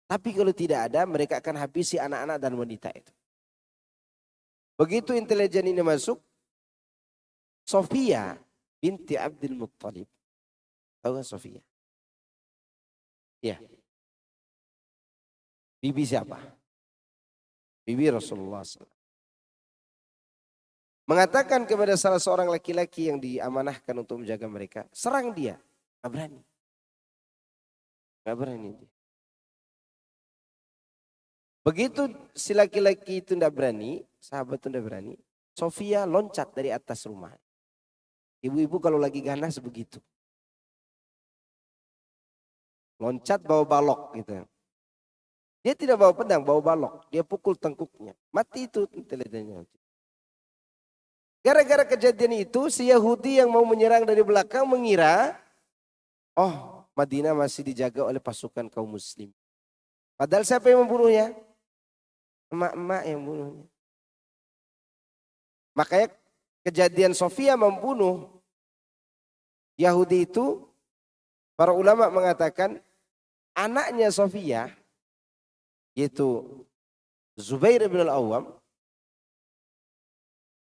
Tapi kalau tidak ada, mereka akan habisi anak-anak dan wanita itu. Begitu intelijen ini masuk, Sofia binti Abdul Muttalib. Tahu kan Sofia? Ya. Bibi siapa? Bibi Rasulullah SAW. Mengatakan kepada salah seorang laki-laki yang diamanahkan untuk menjaga mereka, serang dia. Gak berani. Gak berani dia. Begitu si laki-laki itu tidak berani, sahabat itu tidak berani, Sofia loncat dari atas rumah. Ibu-ibu kalau lagi ganas begitu. Loncat bawa balok gitu. Dia tidak bawa pedang, bawa balok. Dia pukul tengkuknya. Mati itu intelijennya. Gara-gara kejadian itu, si Yahudi yang mau menyerang dari belakang mengira, oh Madinah masih dijaga oleh pasukan kaum muslim. Padahal siapa yang membunuhnya? Emak-emak yang membunuhnya. Makanya kejadian Sofia membunuh Yahudi itu, para ulama mengatakan anaknya Sofia, yaitu Zubair bin Al-Awwam,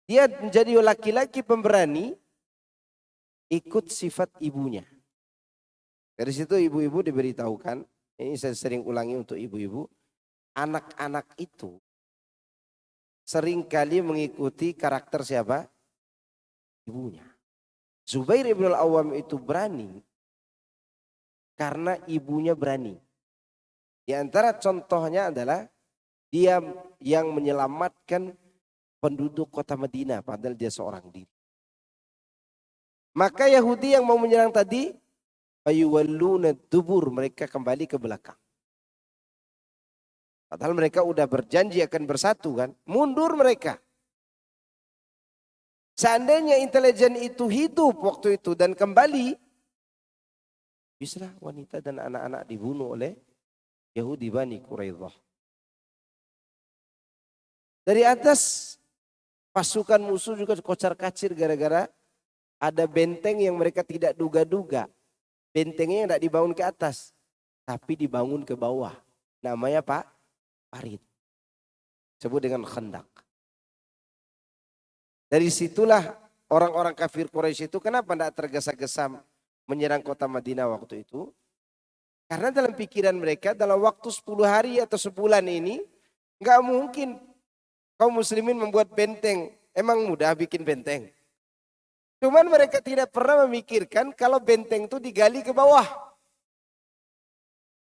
dia menjadi laki-laki pemberani ikut sifat ibunya. Dari situ ibu-ibu diberitahukan, ini saya sering ulangi untuk ibu-ibu, anak-anak itu seringkali mengikuti karakter siapa? Ibunya. Zubair bin Al-Awwam itu berani karena ibunya berani. Di antara contohnya adalah dia yang menyelamatkan penduduk kota Madinah padahal dia seorang diri. Maka Yahudi yang mau menyerang tadi, ayuwalluna dubur, mereka kembali ke belakang. Padahal mereka udah berjanji akan bersatu kan, mundur mereka. Seandainya intelijen itu hidup waktu itu dan kembali, bisa wanita dan anak-anak dibunuh oleh Yahudi Bani Quraidah. Dari atas pasukan musuh juga kocar-kacir gara-gara ada benteng yang mereka tidak duga-duga. Bentengnya tidak dibangun ke atas, tapi dibangun ke bawah. Namanya parit. Sebut dengan khandak. Dari situlah orang-orang kafir Quraisy itu kenapa tidak tergesa-gesa menyerang kota Madinah waktu itu? Karena dalam pikiran mereka dalam waktu 10 hari atau sebulan ini nggak mungkin kaum muslimin membuat benteng. Emang mudah bikin benteng. Cuman mereka tidak pernah memikirkan kalau benteng itu digali ke bawah.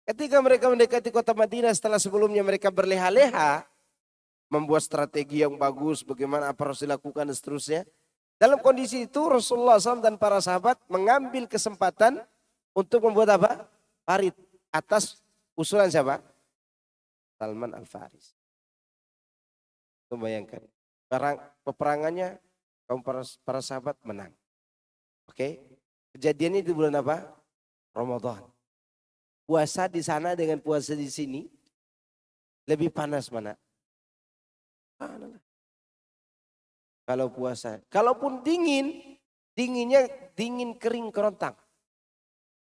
Ketika mereka mendekati kota Madinah setelah sebelumnya mereka berleha-leha, membuat strategi yang bagus, bagaimana apa harus dilakukan dan seterusnya. Dalam kondisi itu Rasulullah SAW dan para sahabat mengambil kesempatan untuk membuat apa? Parit atas usulan siapa? Salman Al-Faris. Bayangkan, peperangannya kaum para sahabat menang. Oke, kejadiannya di bulan apa? Ramadan. Puasa di sana dengan puasa di sini lebih panas mana? Kalau puasa, kalaupun dingin, dinginnya dingin kering kerontang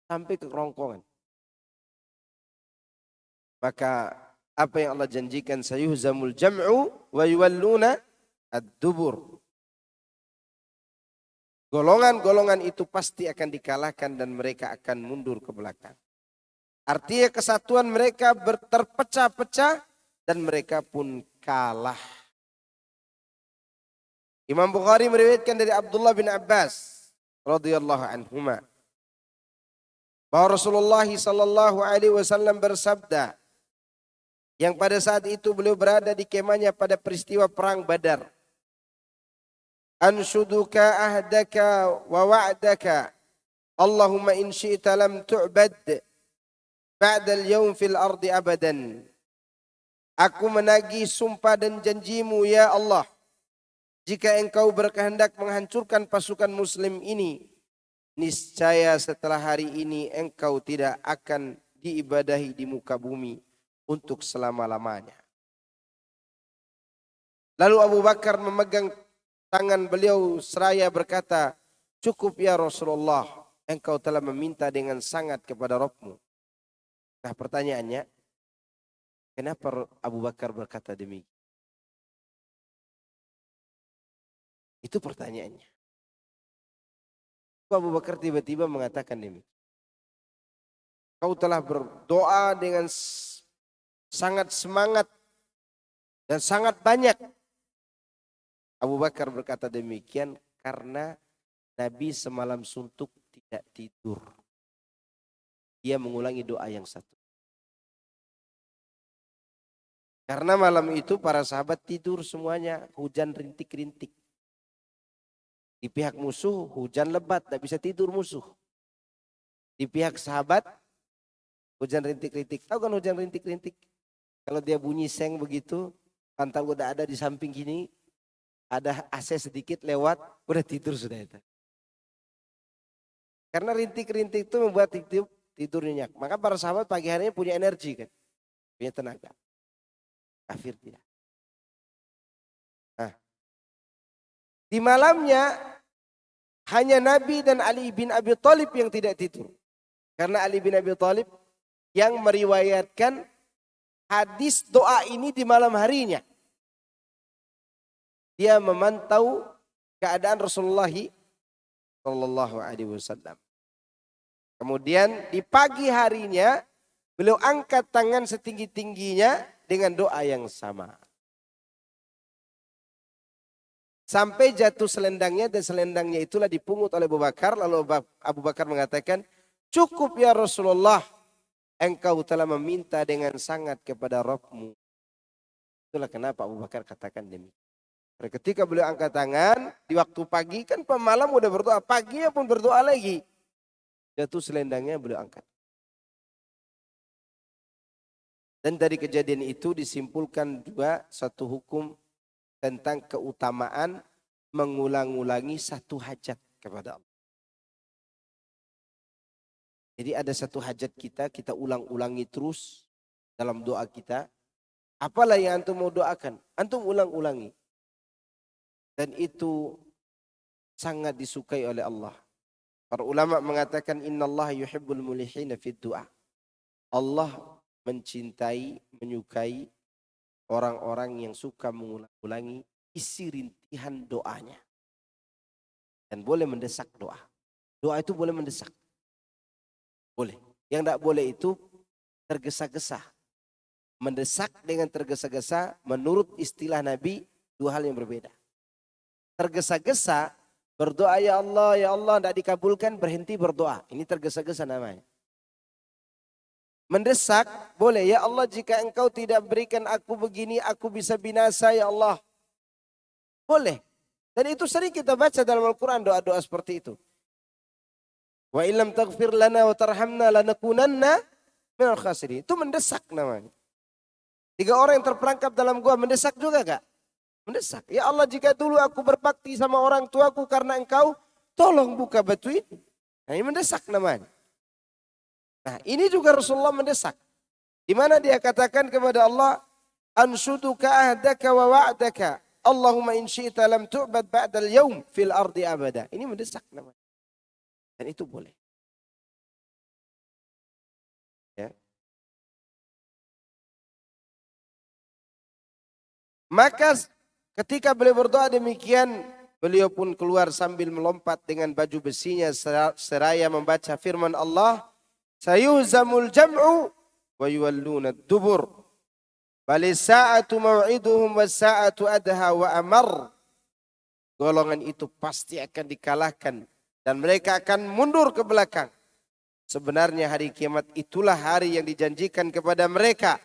sampai ke kerongkongan. Maka apa yang Allah janjikan, sayuhzamul jam'u wa yuwalluna ad-dubur. Golongan-golongan itu pasti akan dikalahkan dan mereka akan mundur ke belakang. Artinya kesatuan mereka terpecah-pecah dan mereka pun kalah. Imam Bukhari meriwayatkan dari Abdullah bin Abbas radhiyallahu anhuma bahwa Rasulullah sallallahu alaihi wasallam bersabda, yang pada saat itu beliau berada di kemahnya pada peristiwa perang Badar. Anshuduka ahdaka wa wa'daka Allahumma in syi'ta lam tu'bad ba'da al-yawm fil ardi abadan. Aku menagih sumpah dan janjimu ya Allah, jika engkau berkehendak menghancurkan pasukan muslim ini, niscaya setelah hari ini engkau tidak akan diibadahi di muka bumi untuk selama-lamanya. Lalu Abu Bakar memegang tangan beliau seraya berkata, cukup ya Rasulullah, engkau telah meminta dengan sangat kepada Rabbmu. Nah pertanyaannya, kenapa Abu Bakar berkata demikian? Itu pertanyaannya. Abu Bakar tiba-tiba mengatakan demikian. Kau telah berdoa dengan sangat semangat dan sangat banyak. Abu Bakar berkata demikian karena Nabi semalam suntuk tidak tidur. Dia mengulangi doa yang satu. Karena malam itu para sahabat tidur semuanya, hujan rintik-rintik. Di pihak musuh hujan lebat, tidak bisa tidur musuh. Di pihak sahabat hujan rintik-rintik. Tahu kan hujan rintik-rintik? Kalau dia bunyi seng begitu, pantal udah ada di samping gini, ada AC sedikit lewat, udah tidur sudah itu. Karena rintik-rintik itu membuat tidur nyenyak. Maka para sahabat pagi harinya punya energi kan, punya tenaga. Kafir tidak. Nah, di malamnya hanya Nabi dan Ali bin Abi Thalib yang tidak tidur. Karena Ali bin Abi Thalib yang meriwayatkan hadis doa ini di malam harinya. Dia memantau keadaan Rasulullah sallallahu alaihi wasallam. Kemudian di pagi harinya beliau angkat tangan setinggi-tingginya dengan doa yang sama. Sampai jatuh selendangnya dan selendangnya itulah dipungut oleh Abu Bakar. Lalu Abu Bakar mengatakan, cukup ya Rasulullah, engkau telah meminta dengan sangat kepada Rabbmu. Itulah kenapa Abu Bakar katakan demikian. Ketika beliau angkat tangan, di waktu pagi kan pemalam udah berdoa, paginya pun berdoa lagi. Jatuh selendangnya beliau angkat. Dan dari kejadian itu disimpulkan juga satu hukum tentang keutamaan mengulang-ulangi satu hajat kepada Allah. Jadi ada satu hajat kita ulang-ulangi terus dalam doa kita. Apalah yang antum mau doakan, antum ulang-ulangi. Dan itu sangat disukai oleh Allah. Para ulama mengatakan innallaha yuhibbul mulihina fid du'a. Allah mencintai, menyukai orang-orang yang suka mengulang-ulangi isi rintihan doanya. Dan boleh mendesak doa. Doa itu boleh mendesak. Boleh. Yang tidak boleh itu tergesa-gesa. Mendesak dengan tergesa-gesa menurut istilah Nabi dua hal yang berbeda. Tergesa-gesa berdoa ya Allah tidak dikabulkan berhenti berdoa. Ini tergesa-gesa namanya. Mendesak boleh ya Allah jika engkau tidak berikan aku begini aku bisa binasa ya Allah. Boleh. Dan itu sering kita baca dalam Al-Quran doa-doa seperti itu. Wa illam taghfir lana wa tarhamna lanakunanna minal khasirin. Itu mendesak namanya. 3 orang yang terperangkap dalam gua mendesak juga gak? Mendesak. Ya Allah jika dulu aku berbakti sama orang tuaku karena engkau tolong buka batu ini. Nah ini mendesak namanya. Nah ini juga Rasulullah mendesak. Di mana dia katakan kepada Allah, anshuduka ahdaka wa wa'daka. Allahumma in syi'ta lam tu'bad ba'dal yawm fil ardi abada. Ini mendesak namanya. Dan itu boleh. Ya. Maka ketika beliau berdoa demikian, beliau pun keluar sambil melompat dengan baju besinya seraya membaca firman Allah, sayuhzamul jam'u wa yuwalluna dubur. Balis sa'atu maw'iduhum was sa'atu adha wa amar. Golongan itu pasti akan dikalahkan dan mereka akan mundur ke belakang. Sebenarnya hari kiamat itulah hari yang dijanjikan kepada mereka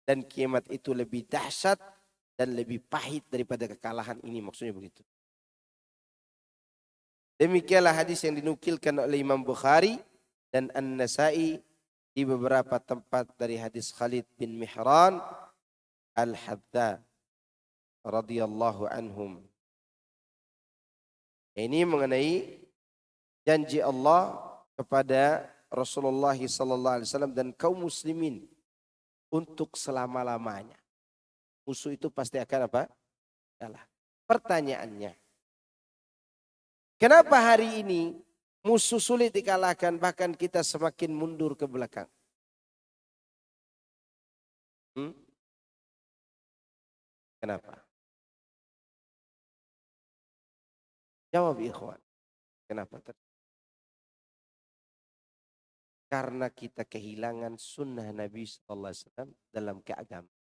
dan kiamat itu lebih dahsyat dan lebih pahit daripada kekalahan ini, maksudnya begitu. Demikianlah hadis yang dinukilkan oleh Imam Bukhari dan An-Nasai di beberapa tempat dari hadis Khalid bin Mihran Al-Hadda radhiyallahu anhum. Ini mengenai janji Allah kepada Rasulullah sallallahu alaihi wasallam dan kaum muslimin untuk selama-lamanya. Musuh itu pasti akan apa? Kalah. Pertanyaannya, kenapa hari ini musuh sulit dikalahkan, bahkan kita semakin mundur ke belakang? Kenapa? Jawab ikhwan. Kenapa? Karena kita kehilangan sunnah Nabi sallallahu alaihi wasallam dalam keagamaan.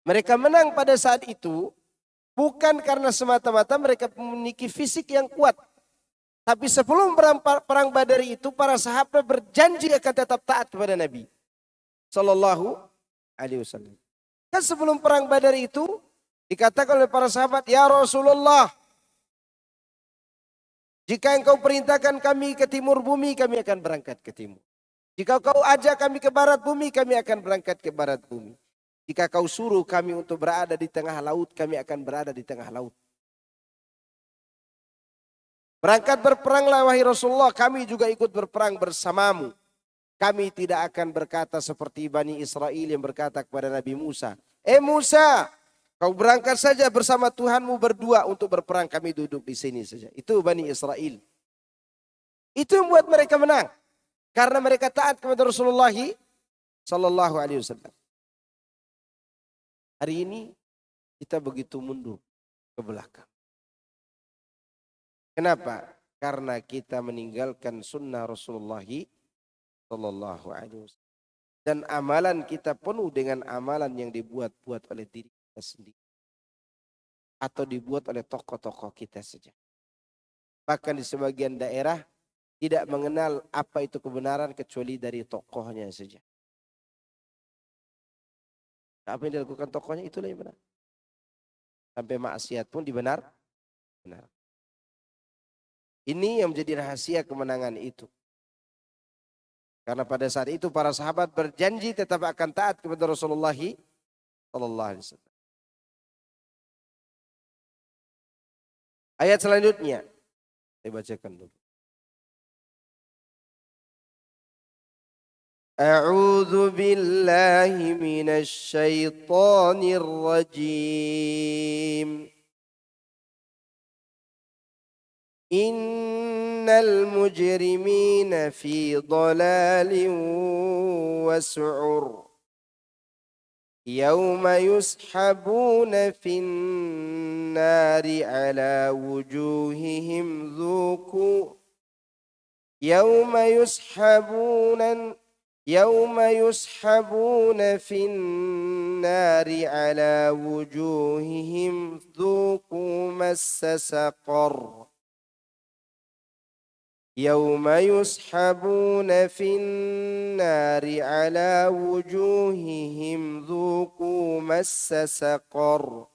Mereka menang pada saat itu bukan karena semata-mata mereka memiliki fisik yang kuat. Tapi sebelum perang Badar itu para sahabat berjanji akan tetap taat kepada Nabi sallallahu alaihi wasallam. Kan sebelum perang Badar itu dikatakan oleh para sahabat, "Ya Rasulullah, jika engkau perintahkan kami ke timur bumi, kami akan berangkat ke timur. Jika kau ajak kami ke barat bumi, kami akan berangkat ke barat bumi. Jika kau suruh kami untuk berada di tengah laut, kami akan berada di tengah laut. Berangkat berperanglah wahai Rasulullah, kami juga ikut berperang bersamamu. Kami tidak akan berkata seperti Bani Israel yang berkata kepada Nabi Musa, Musa, kau berangkat saja bersama Tuhanmu berdua untuk berperang, kami duduk di sini saja." Itu Bani Israel. Itu yang membuat mereka menang. Karena mereka taat kepada Rasulullah sallallahu alaihi wasallam. Hari ini kita begitu mundur ke belakang. Kenapa? Karena kita meninggalkan sunnah Rasulullah sallallahu alaihi wasallam. Dan amalan kita penuh dengan amalan yang dibuat-buat oleh diri kita sendiri. Atau dibuat oleh tokoh-tokoh kita saja. Bahkan di sebagian daerah tidak mengenal apa itu kebenaran kecuali dari tokohnya saja. Apa yang dilakukan tokohnya itulah yang benar. Sampai maksiat pun benar. Ini yang menjadi rahasia kemenangan itu. Karena pada saat itu para sahabat berjanji tetap akan taat kepada Rasulullah sallallahu alaihi wasallam. Ayat selanjutnya saya bacakan dulu. A'udzu billahi minasy syaithanir rajim. Innal mujrimina fi dhalalin wa su'ur. Yawma yushabuna fin nari ala wujuhihim dhuku. Yawma yushabuna fin nari ala wujuhihim dhuku massa saqar. يوم يسحبون في النار على وجوههم ذوقوا مس سقر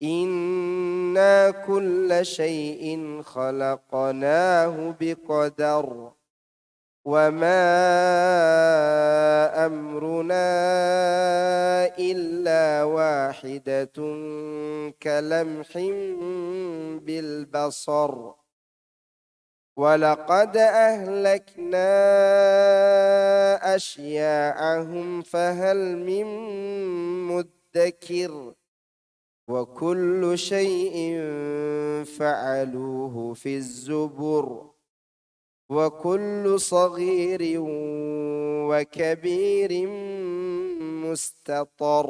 إنا كل شيء خلقناه بقدر وما أمرنا إلا واحدة كلمح بالبصر وَلَقَدْ أَهْلَكْنَا أَشْيَاعَهُمْ فَهَلْ مِن مُّدَّكِرٍ وَكُلُّ شَيْءٍ فَعَلُوهُ فِي الزُّبُرِ وَكُلُّ صَغِيرٍ وَكَبِيرٍ مُسْتَطَرٍ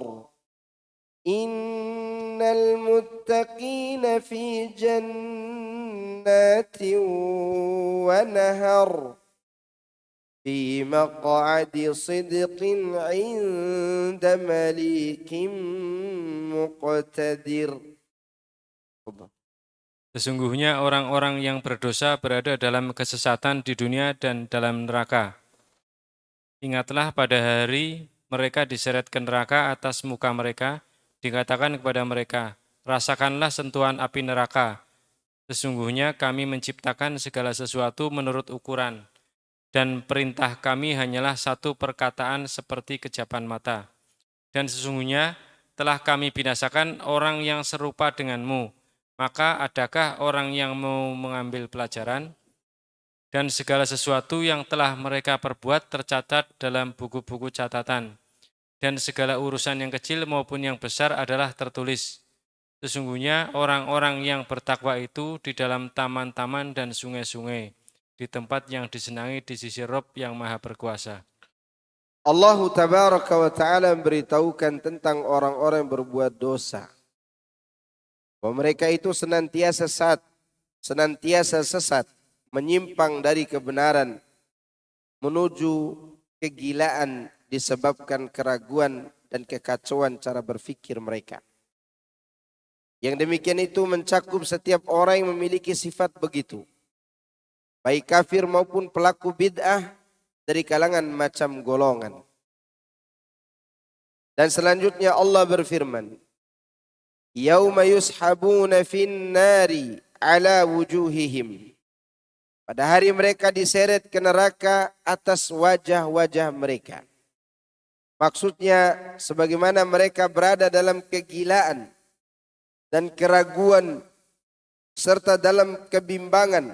إِنَّ الْمُتَّقِينَ فِي جَنَّاتٍ جنات ونهر في مقعد صدق عند مليك مقتدر. Sesungguhnya orang-orang yang berdosa berada dalam kesesatan di dunia dan dalam neraka. Ingatlah pada hari mereka diseret ke neraka atas muka mereka, dikatakan kepada mereka, rasakanlah sentuhan api neraka. Sesungguhnya kami menciptakan segala sesuatu menurut ukuran, dan perintah kami hanyalah satu perkataan seperti kejapan mata. Dan sesungguhnya telah kami binasakan orang yang serupa denganmu. Maka adakah orang yang mau mengambil pelajaran? Dan segala sesuatu yang telah mereka perbuat tercatat dalam buku-buku catatan. Dan segala urusan yang kecil maupun yang besar adalah tertulis. Sesungguhnya orang-orang yang bertakwa itu di dalam taman-taman dan sungai-sungai, di tempat yang disenangi di sisi Rabb yang Maha Berkuasa. Allah Tabaraka wa Ta'ala memberitahukan tentang orang-orang yang berbuat dosa. Bahwa mereka itu senantiasa sesat, menyimpang dari kebenaran, menuju kegilaan disebabkan keraguan dan kekacauan cara berfikir mereka. Yang demikian itu mencakup setiap orang yang memiliki sifat begitu, baik kafir maupun pelaku bid'ah dari kalangan macam golongan. Dan selanjutnya Allah berfirman, Yauma yushabuna fin nari ala wujuhihim. Pada hari mereka diseret ke neraka atas wajah-wajah mereka. Maksudnya sebagaimana mereka berada dalam kegilaan dan keraguan serta dalam kebimbangan,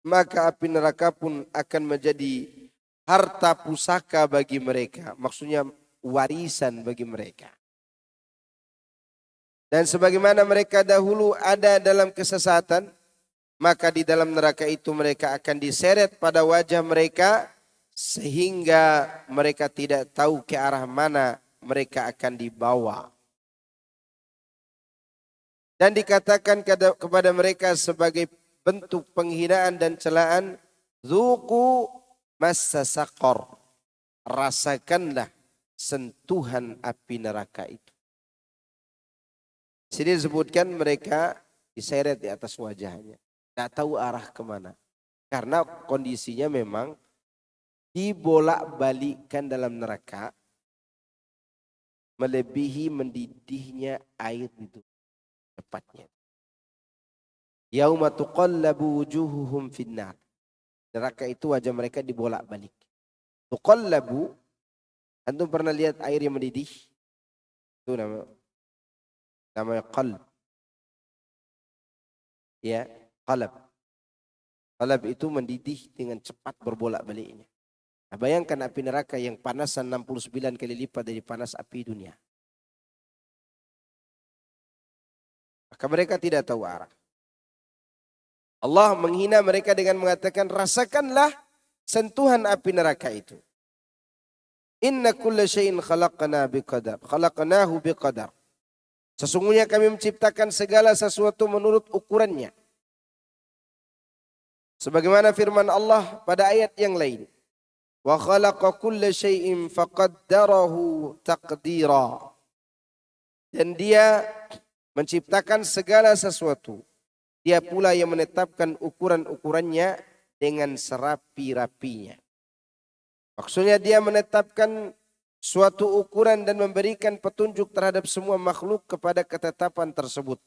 maka api neraka pun akan menjadi harta pusaka bagi mereka. Maksudnya warisan bagi mereka. Dan sebagaimana mereka dahulu ada dalam kesesatan, maka di dalam neraka itu mereka akan diseret pada wajah mereka sehingga mereka tidak tahu ke arah mana mereka akan dibawa. Dan dikatakan kepada mereka sebagai bentuk penghinaan dan celaan, Zuku massa saqar. Rasakanlah sentuhan api neraka itu. Sini disebutkan mereka diseret di atas wajahnya. Tidak tahu arah kemana. Karena kondisinya memang dibolak-balikkan dalam neraka. Melebihi mendidihnya air itu. Tepatnya. Yauma tuqallabu wujuhuhum finnar. Neraka itu wajah mereka dibolak-balik. Tuqallabu. Antum pernah lihat air yang mendidih? Itu namanya qalb. Ya, qalb. Qalb itu mendidih dengan cepat berbolak-baliknya. Nah, bayangkan api neraka yang panasan 69 kali lipat dari panas api dunia. Maka mereka tidak tahu arah. Allah menghina mereka dengan mengatakan, rasakanlah sentuhan api neraka itu. Inna kulla syai'in khalaqnahu biqadar. Sesungguhnya kami menciptakan segala sesuatu menurut ukurannya. Sebagaimana firman Allah pada ayat yang lain. Wa khalaqa kulla syai'in faqaddarahu taqdira. Dan dia menciptakan segala sesuatu. Dia pula yang menetapkan ukuran-ukurannya dengan serapi-rapinya. Maksudnya dia menetapkan suatu ukuran dan memberikan petunjuk terhadap semua makhluk kepada ketetapan tersebut.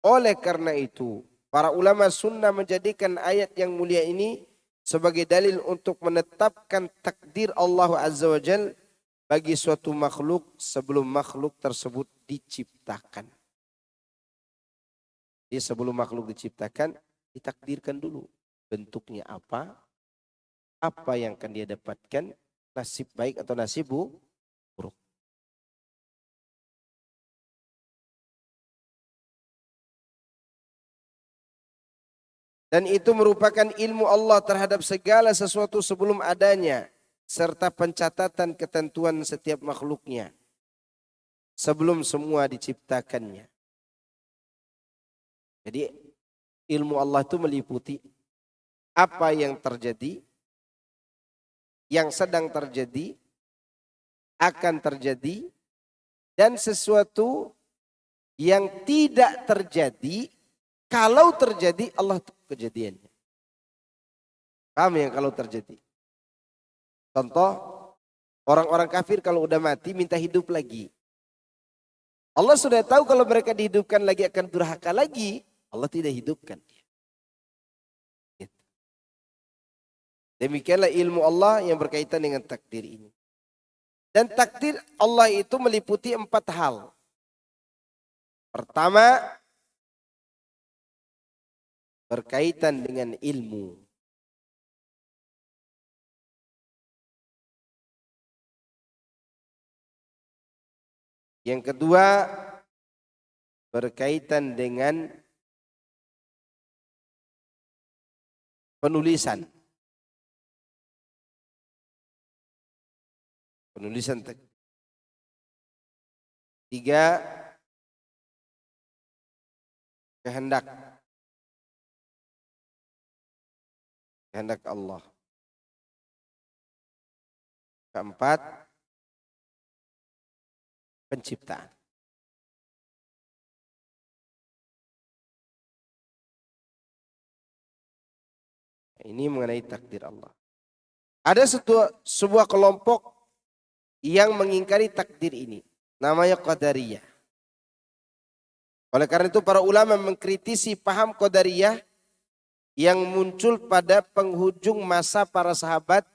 Oleh karena itu, para ulama sunnah menjadikan ayat yang mulia ini sebagai dalil untuk menetapkan takdir Allah Azza wa Jal bagi suatu makhluk sebelum makhluk tersebut diciptakan. Jadi sebelum makhluk diciptakan, ditakdirkan dulu bentuknya apa yang akan dia dapatkan, nasib baik atau nasib buruk. Dan itu merupakan ilmu Allah terhadap segala sesuatu sebelum adanya, serta pencatatan ketentuan setiap makhluknya sebelum semua diciptakannya. Jadi Ilmu Allah itu meliputi apa yang terjadi, yang sedang terjadi, akan terjadi, dan sesuatu yang tidak terjadi, kalau terjadi Allah tahu kejadiannya. Paham yang kalau terjadi? Contoh, orang-orang kafir kalau udah mati minta hidup lagi. Allah sudah tahu kalau mereka dihidupkan lagi akan durhaka lagi. Allah tidak hidupkan. Demikianlah ilmu Allah yang berkaitan dengan takdir ini. Dan takdir Allah itu meliputi 4 hal. Pertama, berkaitan dengan ilmu. Yang kedua, berkaitan dengan penulisan. Penulisan takdir. 3, kehendak. Kehendak Allah. 4, penciptaan. Ini mengenai takdir Allah. Ada sebuah kelompok yang mengingkari takdir ini. Namanya Qadariyah. Oleh karena itu para ulama mengkritisi paham Qadariyah yang muncul pada penghujung masa para sahabat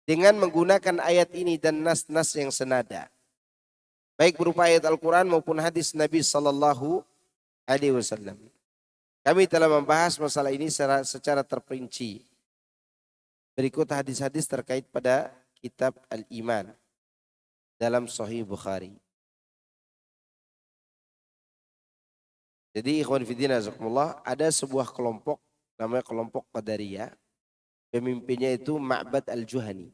dengan menggunakan ayat ini dan nas-nas yang senada. Baik berupa ayat Al-Quran maupun hadis Nabi Sallallahu Alaihi Wasallam. Kami telah membahas masalah ini secara terperinci. Berikut hadis-hadis terkait pada kitab Al-Iman dalam Sahih Bukhari. Jadi ikhwan fillah azakumullah, ada sebuah kelompok namanya kelompok Qadariyah. Pemimpinnya itu Ma'bad Al-Juhani.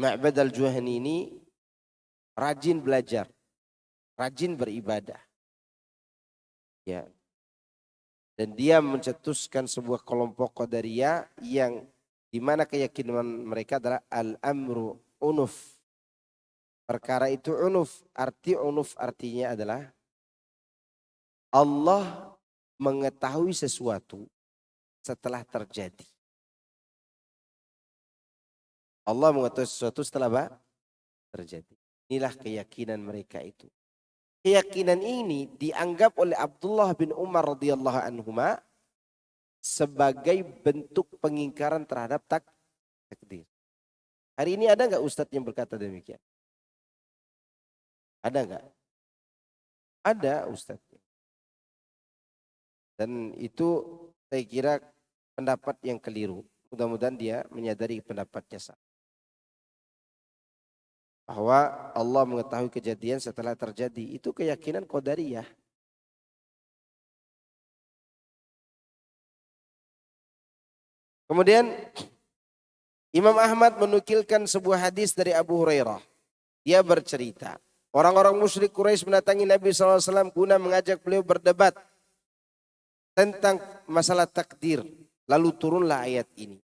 Ma'bad Al-Juhani ini rajin belajar, rajin beribadah. Ya. Dan dia mencetuskan sebuah kelompok Qadariyah yang di mana keyakinan mereka adalah al-amru unuf. Perkara itu unuf. Arti unuf artinya adalah Allah mengetahui sesuatu setelah terjadi. Allah mengetahui sesuatu setelah apa? Terjadi. Inilah keyakinan mereka itu. Keyakinan ini dianggap oleh Abdullah bin Umar radhiyallahu anhuma sebagai bentuk pengingkaran terhadap takdir. Hari ini ada nggak ustadz yang berkata demikian? Ada nggak? Ada ustadz. Dan itu saya kira pendapat yang keliru. Mudah-mudahan dia menyadari pendapatnya salah. Bahwa Allah mengetahui kejadian setelah terjadi. Itu keyakinan Qadariyah. Kemudian Imam Ahmad menukilkan sebuah hadis dari Abu Hurairah. Dia bercerita. Orang-orang musyrik Quraisy mendatangi Nabi SAW guna mengajak beliau berdebat tentang masalah takdir. Lalu turunlah ayat ini.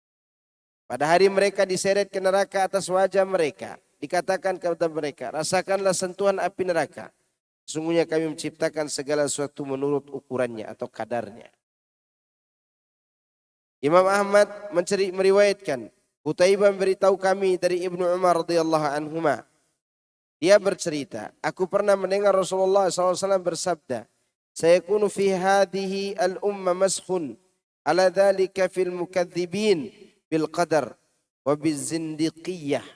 Pada hari mereka diseret ke neraka atas wajah mereka. Dikatakan kepada mereka, rasakanlah sentuhan api neraka. Sesungguhnya kami menciptakan segala sesuatu menurut ukurannya atau kadarnya. Imam Ahmad meriwayatkan, Qutaibah memberitahu kami dari Ibnu Umar radhiyallahu anhuma. Dia bercerita, aku pernah mendengar Rasulullah SAW bersabda, sayakunu fi hadhihi al-umma maskhun ala dhalika fil mukadzibin bil qadar wa bizindiqiyah.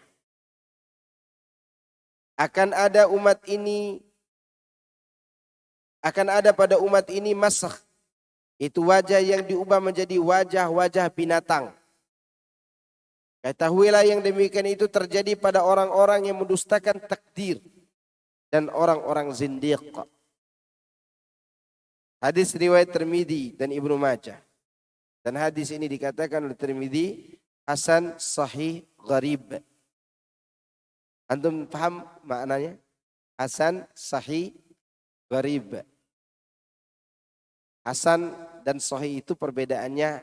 Akan ada pada umat ini masakh. Itu wajah yang diubah menjadi wajah-wajah binatang. Ketahuilah yang demikian itu terjadi pada orang-orang yang mendustakan takdir dan orang-orang zindiq. Hadis riwayat Tirmidzi dan Ibnu Majah. Dan hadis ini dikatakan oleh Tirmidzi hasan sahih gharib. Antum paham maknanya? Hasan sahih gharib. Hasan dan sahih itu perbedaannya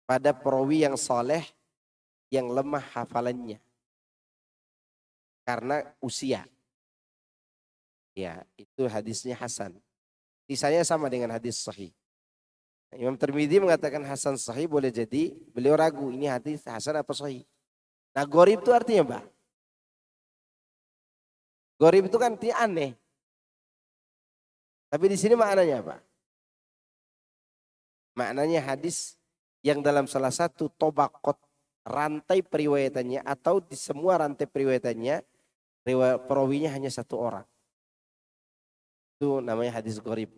pada perawi yang soleh, yang lemah hafalannya karena usia. Ya, itu hadisnya hasan. Sisanya sama dengan hadis sahih. Imam Tirmidzi mengatakan hasan sahih, boleh jadi beliau ragu ini hadis hasan apa sahih. Nah, gharib itu artinya apa? Gharib itu kan artinya aneh. Tapi di sini maknanya apa? Maknanya hadis yang dalam salah satu tobakot rantai periwayatannya atau di semua rantai periwayatannya riwayat perawinya hanya satu orang. Itu namanya hadis gharib.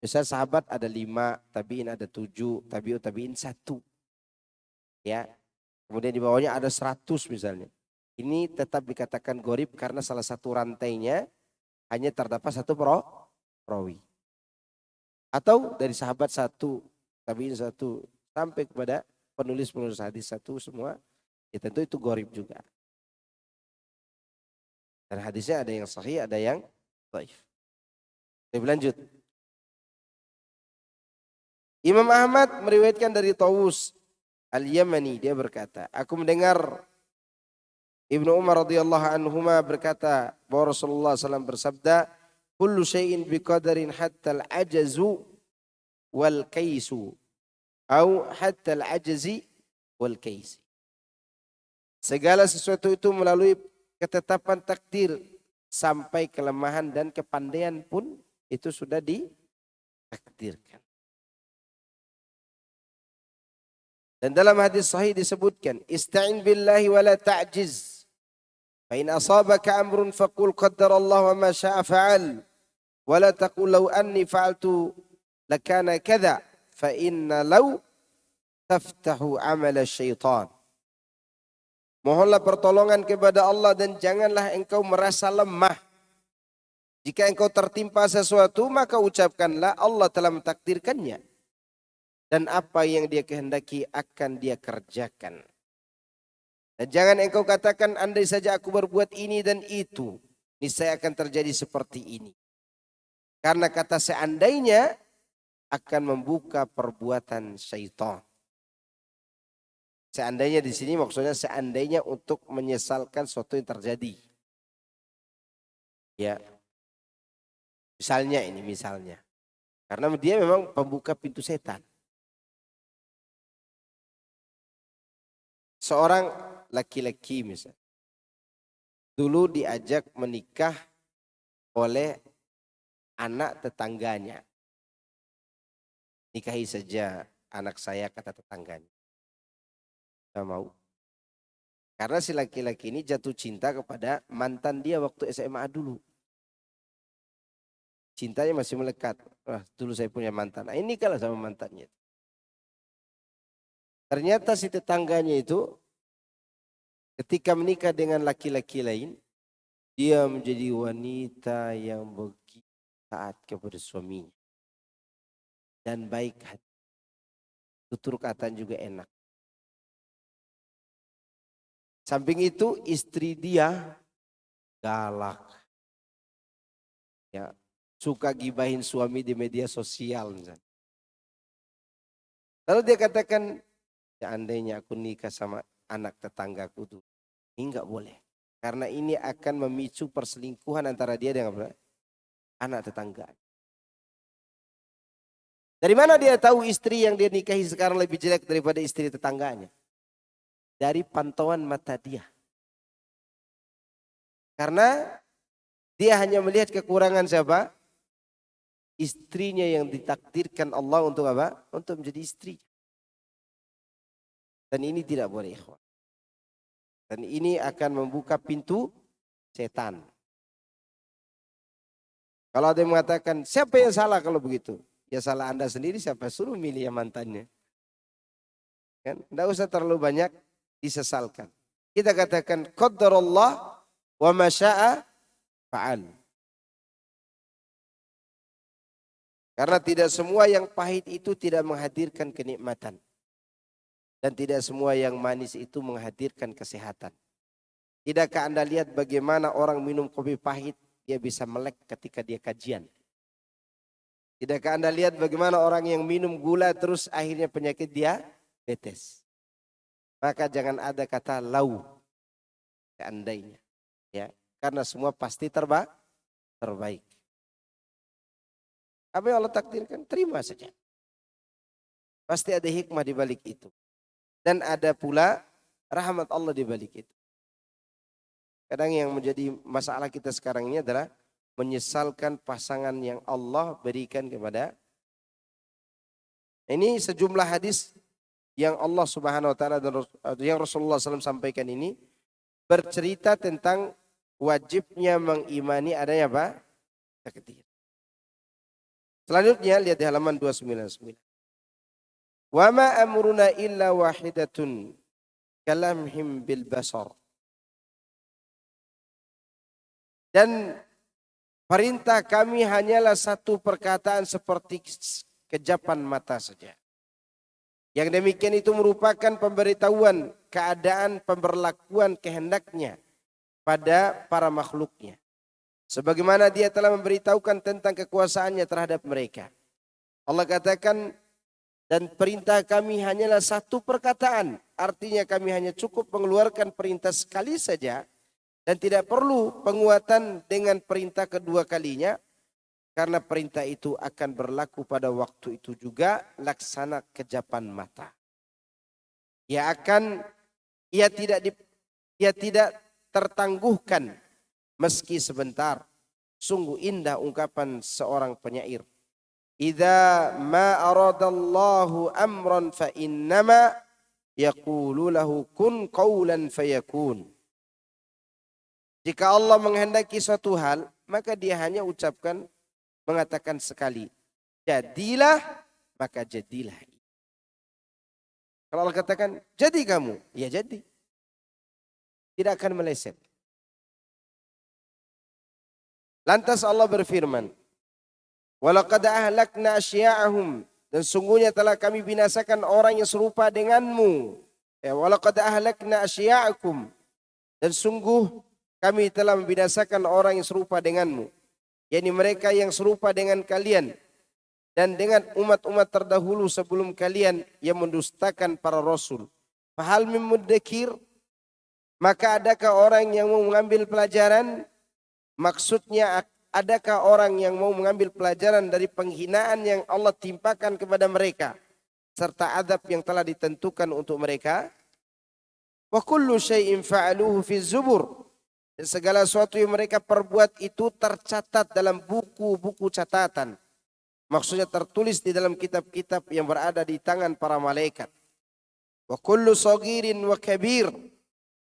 Misal sahabat ada 5, tabiin ada 7, tabiin 1. Ya. Kemudian di bawahnya ada 100 misalnya. Ini tetap dikatakan gharib karena salah satu rantainya hanya terdapat satu perawi. Atau dari sahabat 1, tabiin 1, sampai kepada penulis hadis 1 semua, ya tentu itu gharib juga. Dan hadisnya ada yang sahih, ada yang dhaif. Lebih lanjut. Imam Ahmad meriwayatkan dari Tawus Al-Yamani, dia berkata, aku mendengar Ibnu Umar radhiyallahu anhuma berkata bahwa Rasulullah SAW bersabda, kullu syai'in biqadarin hatta al-ajazu wal kaisu atau hatta al-ajzi wal kaisi. Segala sesuatu itu melalui ketetapan takdir sampai kelemahan dan kepandaian pun itu sudah ditakdirkan. Dan dalam hadis sahih disebutkan, ista'in billahi wa la ta'jiz. Fa in asabaka amrun faqul qaddarallahu wa ma syaa fa'al. Wa la taqul law anni fa'altu lakana kadza fa inna law taftahu amal syaitan. Mohonlah pertolongan kepada Allah dan janganlah engkau merasa lemah. Jika engkau tertimpa sesuatu maka ucapkanlah Allah telah mentakdirkannya. Dan apa yang dia kehendaki akan dia kerjakan. Dan jangan engkau katakan andai saja aku berbuat ini dan itu, niscaya akan terjadi seperti ini. Karena kata seandainya akan membuka perbuatan syaitan. Seandainya di sini maksudnya seandainya untuk menyesalkan sesuatu yang terjadi. Ya. Misalnya. Karena dia memang pembuka pintu setan. Seorang laki-laki misalnya, dulu diajak menikah oleh anak tetangganya. Nikahi saja anak saya, kata tetangganya. Tidak mau. Karena si laki-laki ini jatuh cinta kepada mantan dia waktu SMA dulu. Cintanya masih melekat. Wah, dulu saya punya mantan. Nah, ini kalah sama mantannya. Ternyata si tetangganya itu ketika menikah dengan laki-laki lain, dia menjadi wanita yang begitu taat kepada suaminya. Dan baik hati. Tutur kata juga enak. Samping itu istri dia galak. Ya, suka gibahin suami di media sosial misalnya. Lalu dia katakan, seandainya aku nikah sama anak tetanggaku tuh, ini enggak boleh. Karena ini akan memicu perselingkuhan antara dia dengan anak tetangga. Dari mana dia tahu istri yang dia nikahi sekarang lebih jelek daripada istri tetangganya? Dari pantauan mata dia. Karena dia hanya melihat kekurangan siapa? Istrinya yang ditakdirkan Allah untuk apa? Untuk menjadi istri. Dan ini tidak boleh, ikhwan. Dan ini akan membuka pintu setan. Kalau ada yang mengatakan, siapa yang salah kalau begitu? Ya salah Anda sendiri, siapa suruh milih yang mantannya. Kan? Tidak usah terlalu banyak disesalkan. Kita katakan, qaddarallah wa ma syaa fa'al. Karena tidak semua yang pahit itu tidak menghadirkan kenikmatan. Dan tidak semua yang manis itu menghadirkan kesehatan. Tidakkah Anda lihat bagaimana orang minum kopi pahit, dia bisa melek ketika dia kajian. Tidakkah Anda lihat bagaimana orang yang minum gula terus akhirnya penyakit diabetes? Maka jangan ada kata lau seandainya. Ya, karena semua pasti terbaik. Apa yang Allah takdirkan, terima saja. Pasti ada hikmah di balik itu. Dan ada pula rahmat Allah di balik itu. Kadang yang menjadi masalah kita sekarang ini adalah menyesalkan pasangan yang Allah berikan kepada. Ini sejumlah hadis yang Allah Subhanahu wa taala dan yang Rasulullah SAW sampaikan ini bercerita tentang wajibnya mengimani adanya apa? Takdir. Selanjutnya lihat di halaman 299. Wa ma amruna illa wahidatun kalamhim bil basar. Dan perintah kami hanyalah satu perkataan seperti kejapan mata saja. Yang demikian itu merupakan pemberitahuan keadaan pemberlakuan kehendaknya pada para makhluknya. Sebagaimana dia telah memberitahukan tentang kekuasaannya terhadap mereka. Allah katakan, dan perintah kami hanyalah satu perkataan. Artinya kami hanya cukup mengeluarkan perintah sekali saja. Dan tidak perlu penguatan dengan perintah kedua kalinya. Karena perintah itu akan berlaku pada waktu itu juga laksana kejapan mata. Ia tidak tertangguhkan meski sebentar. Sungguh indah ungkapan seorang penyair. Idza ma aradallahu amran fa innama yaqulu lahu kun qawlan fayakun. Jika Allah menghendaki suatu hal, maka dia hanya mengatakan sekali, jadilah, maka jadilah. Kalau Allah katakan, jadi kamu, ya jadi. Tidak akan meleset. Lantas Allah berfirman, walaqad ahlakna asya'ahum, dan sungguhnya telah kami binasakan orang yang serupa denganmu. Walaqad ahlakna asya'akum, dan sungguh kami telah membinasakan orang yang serupa denganmu. yakni mereka yang serupa dengan kalian dan dengan umat-umat terdahulu sebelum kalian yang mendustakan para rasul. Fahal min mudzakir, maka adakah orang yang mau mengambil pelajaran? Maksudnya adakah orang yang mau mengambil pelajaran dari penghinaan yang Allah timpakan kepada mereka serta adab yang telah ditentukan untuk mereka? Wa kullu syai'in fa'aluhu fi zubur, dan segala sesuatu yang mereka perbuat itu tercatat dalam buku-buku catatan. Maksudnya tertulis di dalam kitab-kitab yang berada di tangan para malaikat. Wa kullu saghirin wa kabir,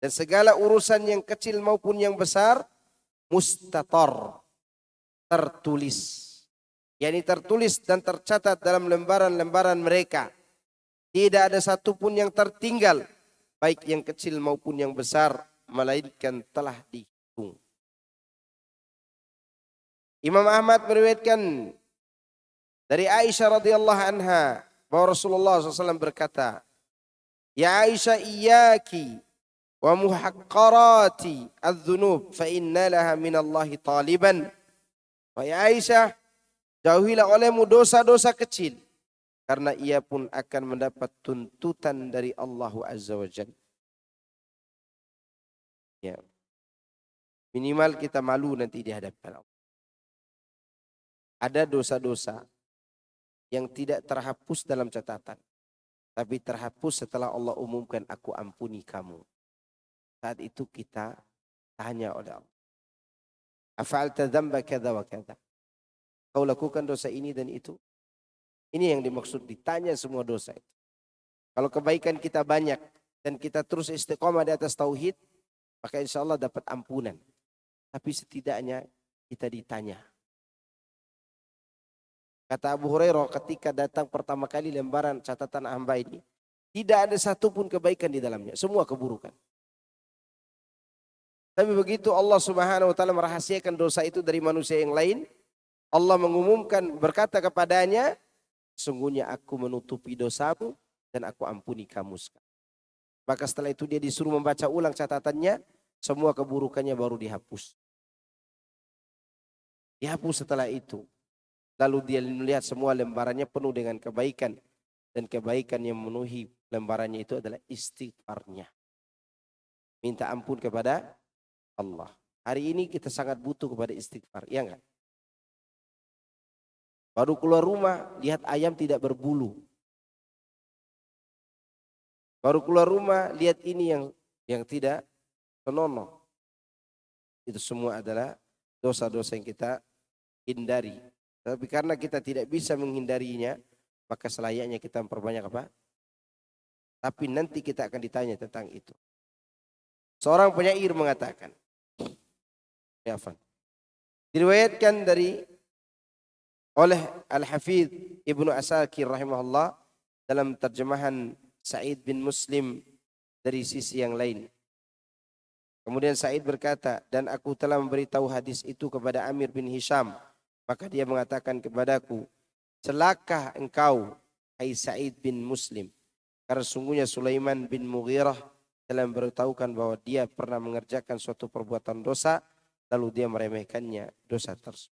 dan segala urusan yang kecil maupun yang besar mustatar, tertulis. yakni tertulis dan tercatat dalam lembaran-lembaran mereka. Tidak ada satupun yang tertinggal, baik yang kecil maupun yang besar, melainkan telah dihitung. Imam Ahmad meriwayatkan dari Aisyah radhiyallahu anha bahwa Rasulullah SAW berkata, Ya Aisyah, iyyaki wa muhaqqarati adz-dzunub fa inna laha minallahi taliban. Wahai Aisyah, jauhilah olehmu dosa-dosa kecil, karena ia pun akan mendapat tuntutan dari Allah Azza wa Jalla. Ya. Minimal kita malu nanti di hadapan Allah. Ada dosa-dosa yang tidak terhapus dalam catatan, tapi terhapus setelah Allah umumkan, aku ampuni kamu. Saat itu kita tanya oleh Allah, afa'alta dzamba kadza wa kadza, kau lakukan dosa ini dan itu? Ini yang dimaksud ditanya semua dosa itu. Kalau kebaikan kita banyak dan kita terus istiqomah di atas tauhid, maka insya Allah dapat ampunan. Tapi setidaknya kita ditanya. Kata Abu Hurairah ketika datang pertama kali lembaran catatan hamba ini, tidak ada satupun kebaikan di dalamnya, semua keburukan. Tapi begitu Allah Subhanahu wa taala merahasiakan dosa itu dari manusia yang lain, Allah mengumumkan, berkata kepadanya, sungguhnya aku menutupi dosamu dan aku ampuni kamu sekarang. Maka setelah itu dia disuruh membaca ulang catatannya, semua keburukannya baru dihapus. Dihapus setelah itu. lalu dia melihat semua lembarannya penuh dengan kebaikan, dan kebaikan yang memenuhi lembarannya itu adalah istighfarnya. Minta ampun kepada Allah. Hari ini kita sangat butuh kepada istighfar, ya enggak? Baru keluar rumah, lihat ayam tidak berbulu. Baru keluar rumah, lihat ini yang tidak senonoh. Itu semua adalah dosa-dosa yang kita hindari. Tapi karena kita tidak bisa menghindarinya, maka selayaknya kita memperbanyak apa? Tapi nanti kita akan ditanya tentang itu. Seorang penyair mengatakan, ya Afan, diriwayatkan oleh Al-Hafidh Ibnu Asakir rahimahullah dalam terjemahan Sa'id bin Muslim dari sisi yang lain. Kemudian Sa'id berkata, dan aku telah memberitahu hadis itu kepada Amir bin Hisham. Maka dia mengatakan kepadaku, celaka engkau, hai Sa'id bin Muslim. Karena sungguhnya Sulaiman bin Mughirah telah memberitahukan bahwa dia pernah mengerjakan suatu perbuatan dosa, lalu dia meremehkannya dosa tersebut.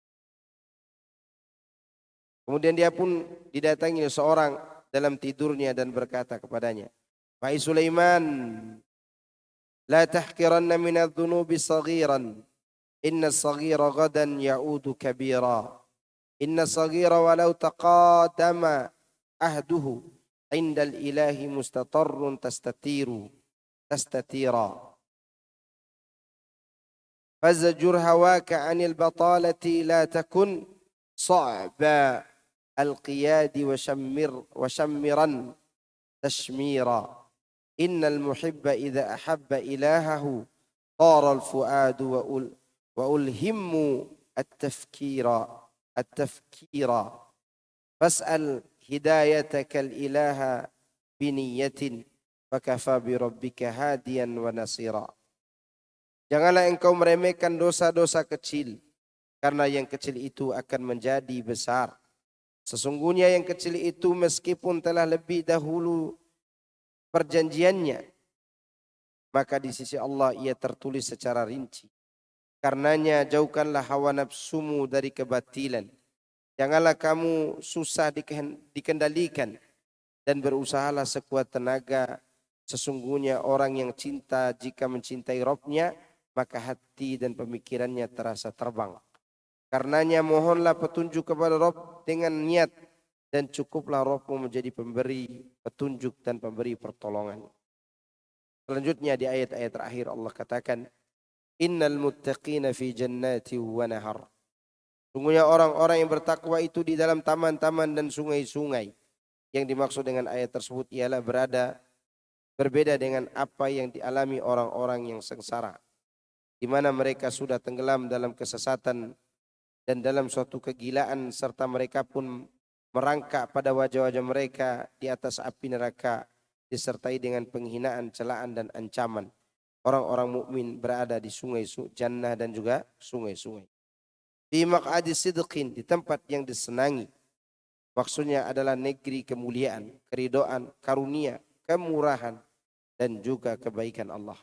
Kemudian dia pun didatangi seorang dalam tidurnya dan berkata kepadanya, wahai Sulaiman, la tahkiranna minadh dhunubi saghiran, inna saghira gadan ya'udu kabira, inna saghira walau taqadama ahduhu indal ilahi mustatarrun tastatira fazjur hawaka anil batalati la takun صعب القياد وشمرا تشميرا إن المحب إذا أحب إلهه طار الفؤاد وألهم التفكير فاسأل هدايتك الإله بنية فكفى بربك هاديا ونصيرا. Janganlah engkau meremehkan dosa-dosa kecil, karena yang kecil itu akan menjadi besar. Sesungguhnya yang kecil itu meskipun telah lebih dahulu perjanjiannya, maka di sisi Allah ia tertulis secara rinci. Karenanya jauhkanlah hawa nafsumu dari kebatilan. Janganlah kamu susah dikendalikan dan berusahalah sekuat tenaga. Sesungguhnya orang yang cinta jika mencintai Rabbnya, maka hati dan pemikirannya terasa terbang. Karenanya mohonlah petunjuk kepada Rabb dengan niat, dan cukuplah Rabbmu menjadi pemberi petunjuk dan pemberi pertolongan. Selanjutnya di ayat-ayat terakhir Allah katakan, innal muttaqina fi jannati wa nahar. Sungguhnya orang-orang yang bertakwa itu di dalam taman-taman dan sungai-sungai. Yang dimaksud dengan ayat tersebut ialah berbeda dengan apa yang dialami orang-orang yang sengsara, di mana mereka sudah tenggelam dalam kesesatan dan dalam suatu kegilaan, serta mereka pun merangkak pada wajah-wajah mereka di atas api neraka, disertai dengan penghinaan, celaan dan ancaman. Orang-orang mukmin berada di sungai jannah dan juga sungai-sungai. Di maq'adi sidqin, di tempat yang disenangi. Maksudnya adalah negeri kemuliaan, keridhaan, karunia, kemurahan dan juga kebaikan Allah.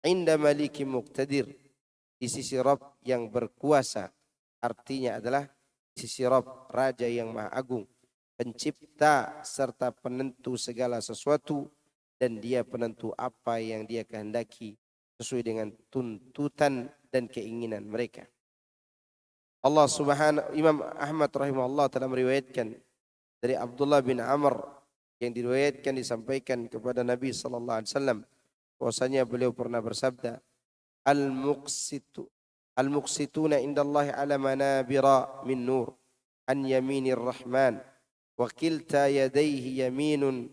Inda maliki muqtadir, di sisi Rabb yang berkuasa. Artinya adalah sisi Rabb, Raja yang Maha Agung, pencipta serta penentu segala sesuatu, dan dia penentu apa yang dia kehendaki sesuai dengan tuntutan dan keinginan mereka. Imam Ahmad rahimahullah telah meriwayatkan dari Abdullah bin Amr yang diriwayatkan disampaikan kepada Nabi sallallahu alaihi wasallam bahwasanya beliau pernah bersabda, Al-muqsituna indallahi ala manabira min nur an yaminir rahman wa kilta yadayhi yaminun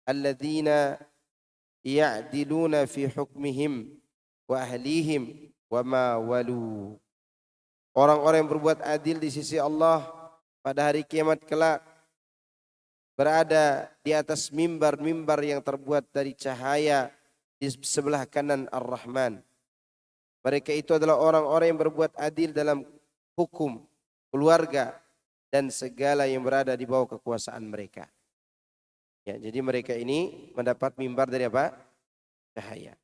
alladhina ya'diluna fi hukmihim wa ahlihim wa ma walu. Orang-orang yang berbuat adil di sisi Allah pada hari kiamat kelak berada di atas mimbar-mimbar yang terbuat dari cahaya di sebelah kanan Ar-Rahman. Mereka itu adalah orang-orang yang berbuat adil dalam hukum, keluarga, dan segala yang berada di bawah kekuasaan mereka. Ya, jadi mereka ini mendapat mimbar dari apa? Cahaya.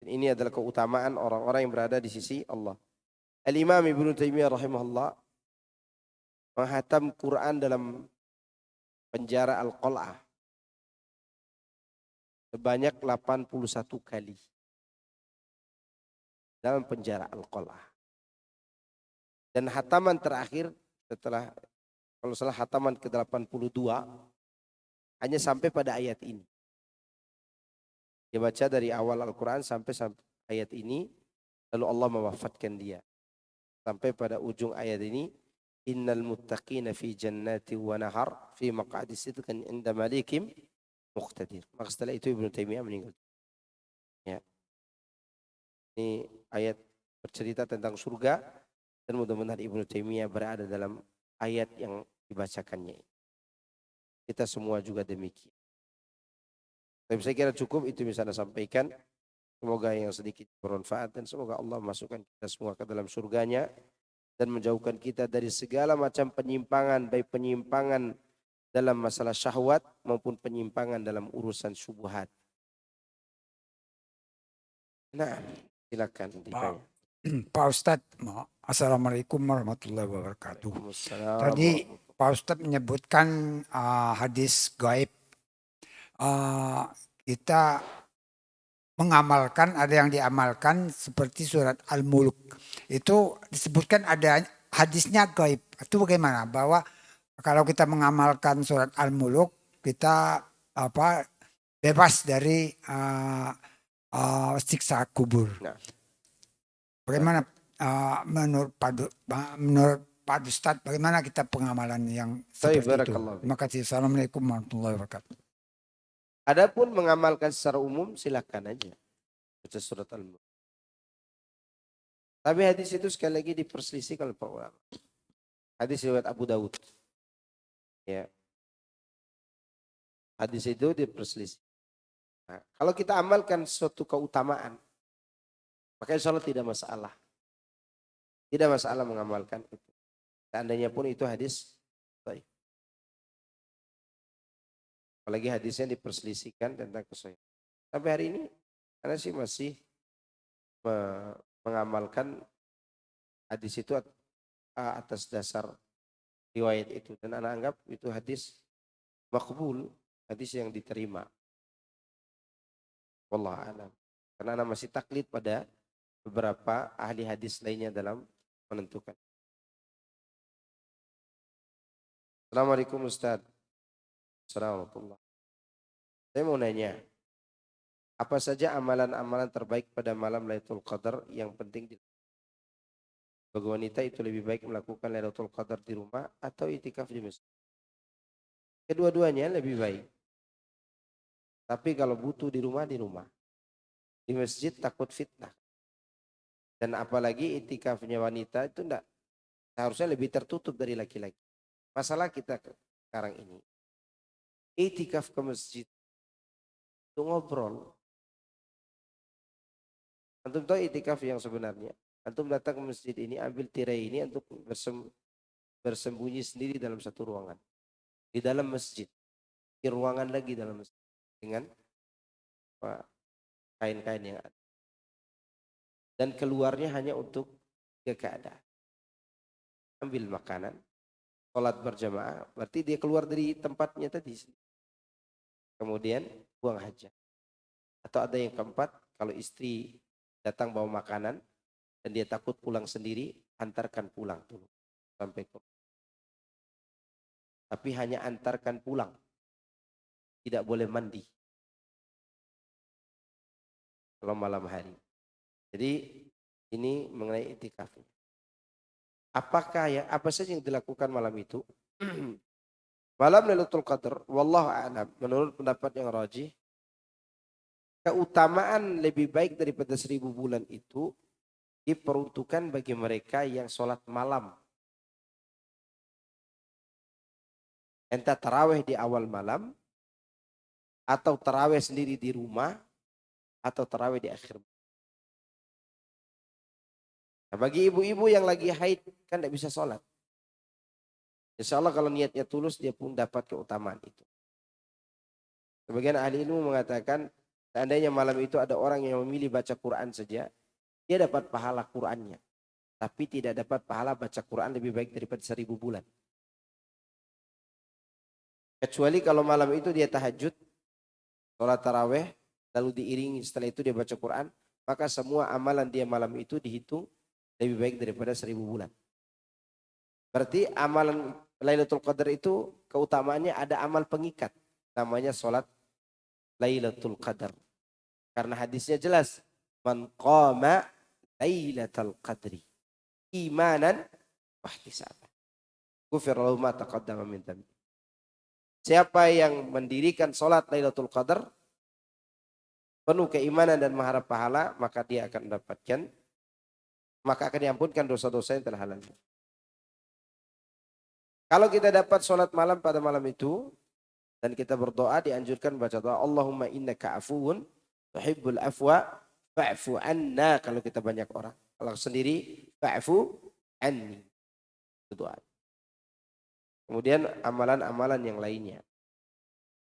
Dan ini adalah keutamaan orang-orang yang berada di sisi Allah. Al-Imam Ibnu Taimiyah rahimahullah menghatam Quran dalam penjara Al-Qal'ah sebanyak 81 kali dalam penjara Al-Qal'ah. Dan hataman terakhir setelah, kalau salah hataman ke-82, hanya sampai pada ayat ini. Dia baca dari awal Al-Quran sampai ayat ini, lalu Allah mewafatkan dia. Sampai pada ujung ayat ini, innal muttaqina fi jannati wa nahar fi maq'adi sidqin inda malikim muqtadir. Maka setelah itu Ibnu Taimiyah meninggal. Ya. Ini ayat bercerita tentang surga, dan mudah-mudahan Ibnu Taimiyah berada dalam ayat yang dibacakannya. Kita semua juga demikian. Tapi saya kira cukup itu bisa saya sampaikan. Semoga yang sedikit bermanfaat dan semoga Allah masukkan kita semua ke dalam surganya dan menjauhkan kita dari segala macam penyimpangan, baik penyimpangan dalam masalah syahwat maupun penyimpangan dalam urusan syubhat. Nah, silakan ditanya. Pak Ustadz, Assalamualaikum warahmatullahi wabarakatuh. Waalaikumsalam. Tadi Pak Ustadz menyebutkan hadis gaib. Kita mengamalkan, ada yang diamalkan seperti surat Al-Mulk. Itu disebutkan ada hadisnya gaib. Itu bagaimana? Bahwa kalau kita mengamalkan surat Al-Mulk, kita bebas dari siksa kubur. Nah. Bagaimana menurut Pak Ustadz, bagaimana kita pengamalan yang seperti itu? Terima kasih. Assalamualaikum warahmatullahi wabarakatuh. Adapun mengamalkan secara umum silakan aja baca surat Al-Mulk. Tapi hadis itu sekali lagi diperselisihkan oleh para ulama. Hadis riwayat Abu Dawud. Ya. Hadis itu diperselisih. Nah, kalau kita amalkan suatu keutamaan, maka insya Allah tidak masalah. Tidak masalah mengamalkan itu. Seandainya pun itu hadis baik. Apalagi hadisnya diperselisihkan tentang kesahihan. Sampai hari ini, karena sih masih mengamalkan hadis itu atas dasar riwayat itu. Dan anak anggap itu hadis makbul, hadis yang diterima. Wallahu a'lam. Karena anak masih taklid pada beberapa ahli hadis lainnya dalam menentukan. Assalamualaikum Ustaz. Assalamualaikum. Saya mau nanya, apa saja amalan-amalan terbaik pada malam Lailatul Qadar yang penting bagi wanita itu lebih baik melakukan Lailatul Qadar di rumah atau itikaf di masjid? Kedua-duanya lebih baik. Tapi kalau butuh di rumah, di rumah. Di masjid takut fitnah. Dan apalagi itikafnya wanita itu enggak, seharusnya lebih tertutup dari laki-laki. Masalah kita sekarang ini, itikaf ke masjid itu ngobrol. Antum tahu itikaf yang sebenarnya? Antum datang ke masjid ini, ambil tirai ini untuk bersembunyi sendiri dalam satu ruangan. Di dalam masjid. Di ruangan lagi dalam masjid. Dengan kain-kain yang ada. Dan keluarnya hanya untuk keadaan. Ambil makanan, sholat berjamaah, berarti dia keluar dari tempatnya tadi. Kemudian buang hajat. Atau ada yang keempat, kalau istri datang bawa makanan dan dia takut pulang sendiri, antarkan pulang dulu sampai ke. Tapi hanya antarkan pulang. Tidak boleh mandi. Kalau malam hari. Jadi ini mengenai itikaf. Apa saja yang dilakukan malam itu? Malam Lailatul Qadar, wallahu a'lam, menurut pendapat yang rajih, keutamaan lebih baik daripada 1000 bulan itu diperuntukkan bagi mereka yang sholat malam. Entah tarawih di awal malam, atau tarawih sendiri di rumah, atau tarawih di akhir. Nah, bagi ibu-ibu yang lagi haid kan tidak bisa sholat. Insya Allah kalau niatnya tulus dia pun dapat keutamaan itu. Sebagian ahli ilmu mengatakan seandainya malam itu ada orang yang memilih baca Quran saja, dia dapat pahala Qurannya. tapi tidak dapat pahala baca Quran lebih baik daripada 1000 bulan. Kecuali kalau malam itu dia tahajud, sholat taraweh, lalu diiringi setelah itu dia baca Quran, maka semua amalan dia malam itu dihitung lebih baik daripada 1000 bulan. Berarti amalan Lailatul Qadar itu keutamaannya ada amal pengikat, namanya sholat Lailatul Qadar. Karena hadisnya jelas, man qama Lailatul Qadri imanan wahtisaban ghufira lahu ma taqaddama min dhanbi. Siapa yang mendirikan sholat Lailatul Qadar penuh keimanan dan mengharap pahala, maka dia akan mendapatkan, maka akan diampunkan dosa-dosa yang telah lalu. Kalau kita dapat sholat malam pada malam itu dan kita berdoa, dianjurkan baca doa Allahumma innaka afuwun tuhibbul afwa fa'fu anna. Kalau kita banyak orang, kalau sendiri fa'fu anni, itu doa. Kemudian amalan-amalan yang lainnya,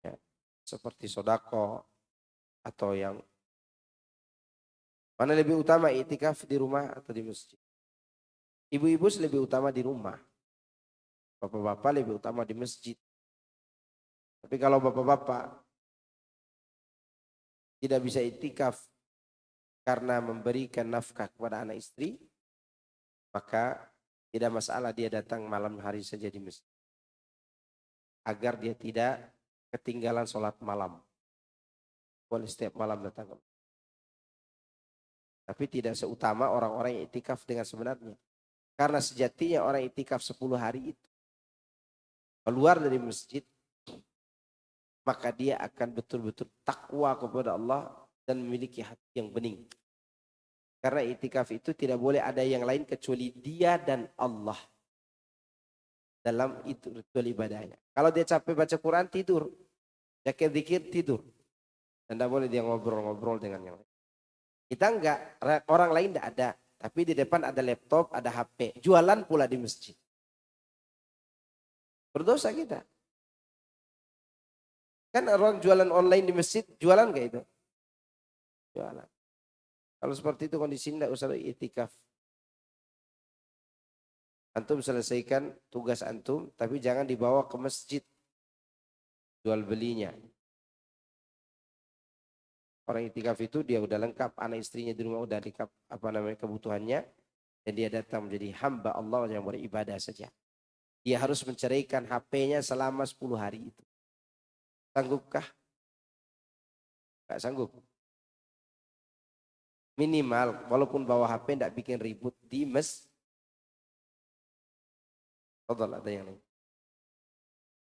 ya, seperti sodako atau yang mana lebih utama, itikaf di rumah atau di masjid? Ibu-ibu lebih utama di rumah, bapak-bapak lebih utama di masjid. Tapi kalau bapak-bapak tidak bisa itikaf karena memberikan nafkah kepada anak istri, maka tidak masalah dia datang malam hari saja di masjid, agar dia tidak ketinggalan sholat malam. Boleh setiap malam datang. Tapi tidak seutama orang-orang yang itikaf dengan sebenarnya. Karena sejatinya orang itikaf 10 hari itu keluar dari masjid, maka dia akan betul-betul takwa kepada Allah dan memiliki hati yang bening. Karena itikaf itu tidak boleh ada yang lain kecuali dia dan Allah dalam itu ritual ibadahnya. Kalau dia capek baca Quran, tidur. Dia zikir, tidur. Dan tidak boleh dia ngobrol-ngobrol dengan yang lain. Kita enggak, orang lain tidak ada. Tapi di depan ada laptop, ada HP. Jualan pula di masjid. Berdosa kita. Kan orang jualan online di masjid, jualan enggak itu? Jualan. Kalau seperti itu kondisi tidak usah itikaf. Antum selesaikan tugas antum, tapi jangan dibawa ke masjid. Jual belinya. Orang itikaf itu dia udah lengkap, anak istrinya di rumah udah lengkap kebutuhannya, dan dia datang menjadi hamba Allah yang beribadah saja. Dia harus menceraikan HP-nya selama 10 hari itu. Sanggupkah? Enggak sanggup. Minimal walaupun bawa HP tidak bikin ribut di masjid. Ada yang lain.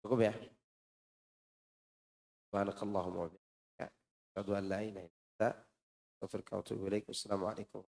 Cukup ya? Subhanakallahumma wa bihamdika, asyhadu an la ilaha illa anta, astaghfiruka wa atubu ilaik. Wassalamualaikum.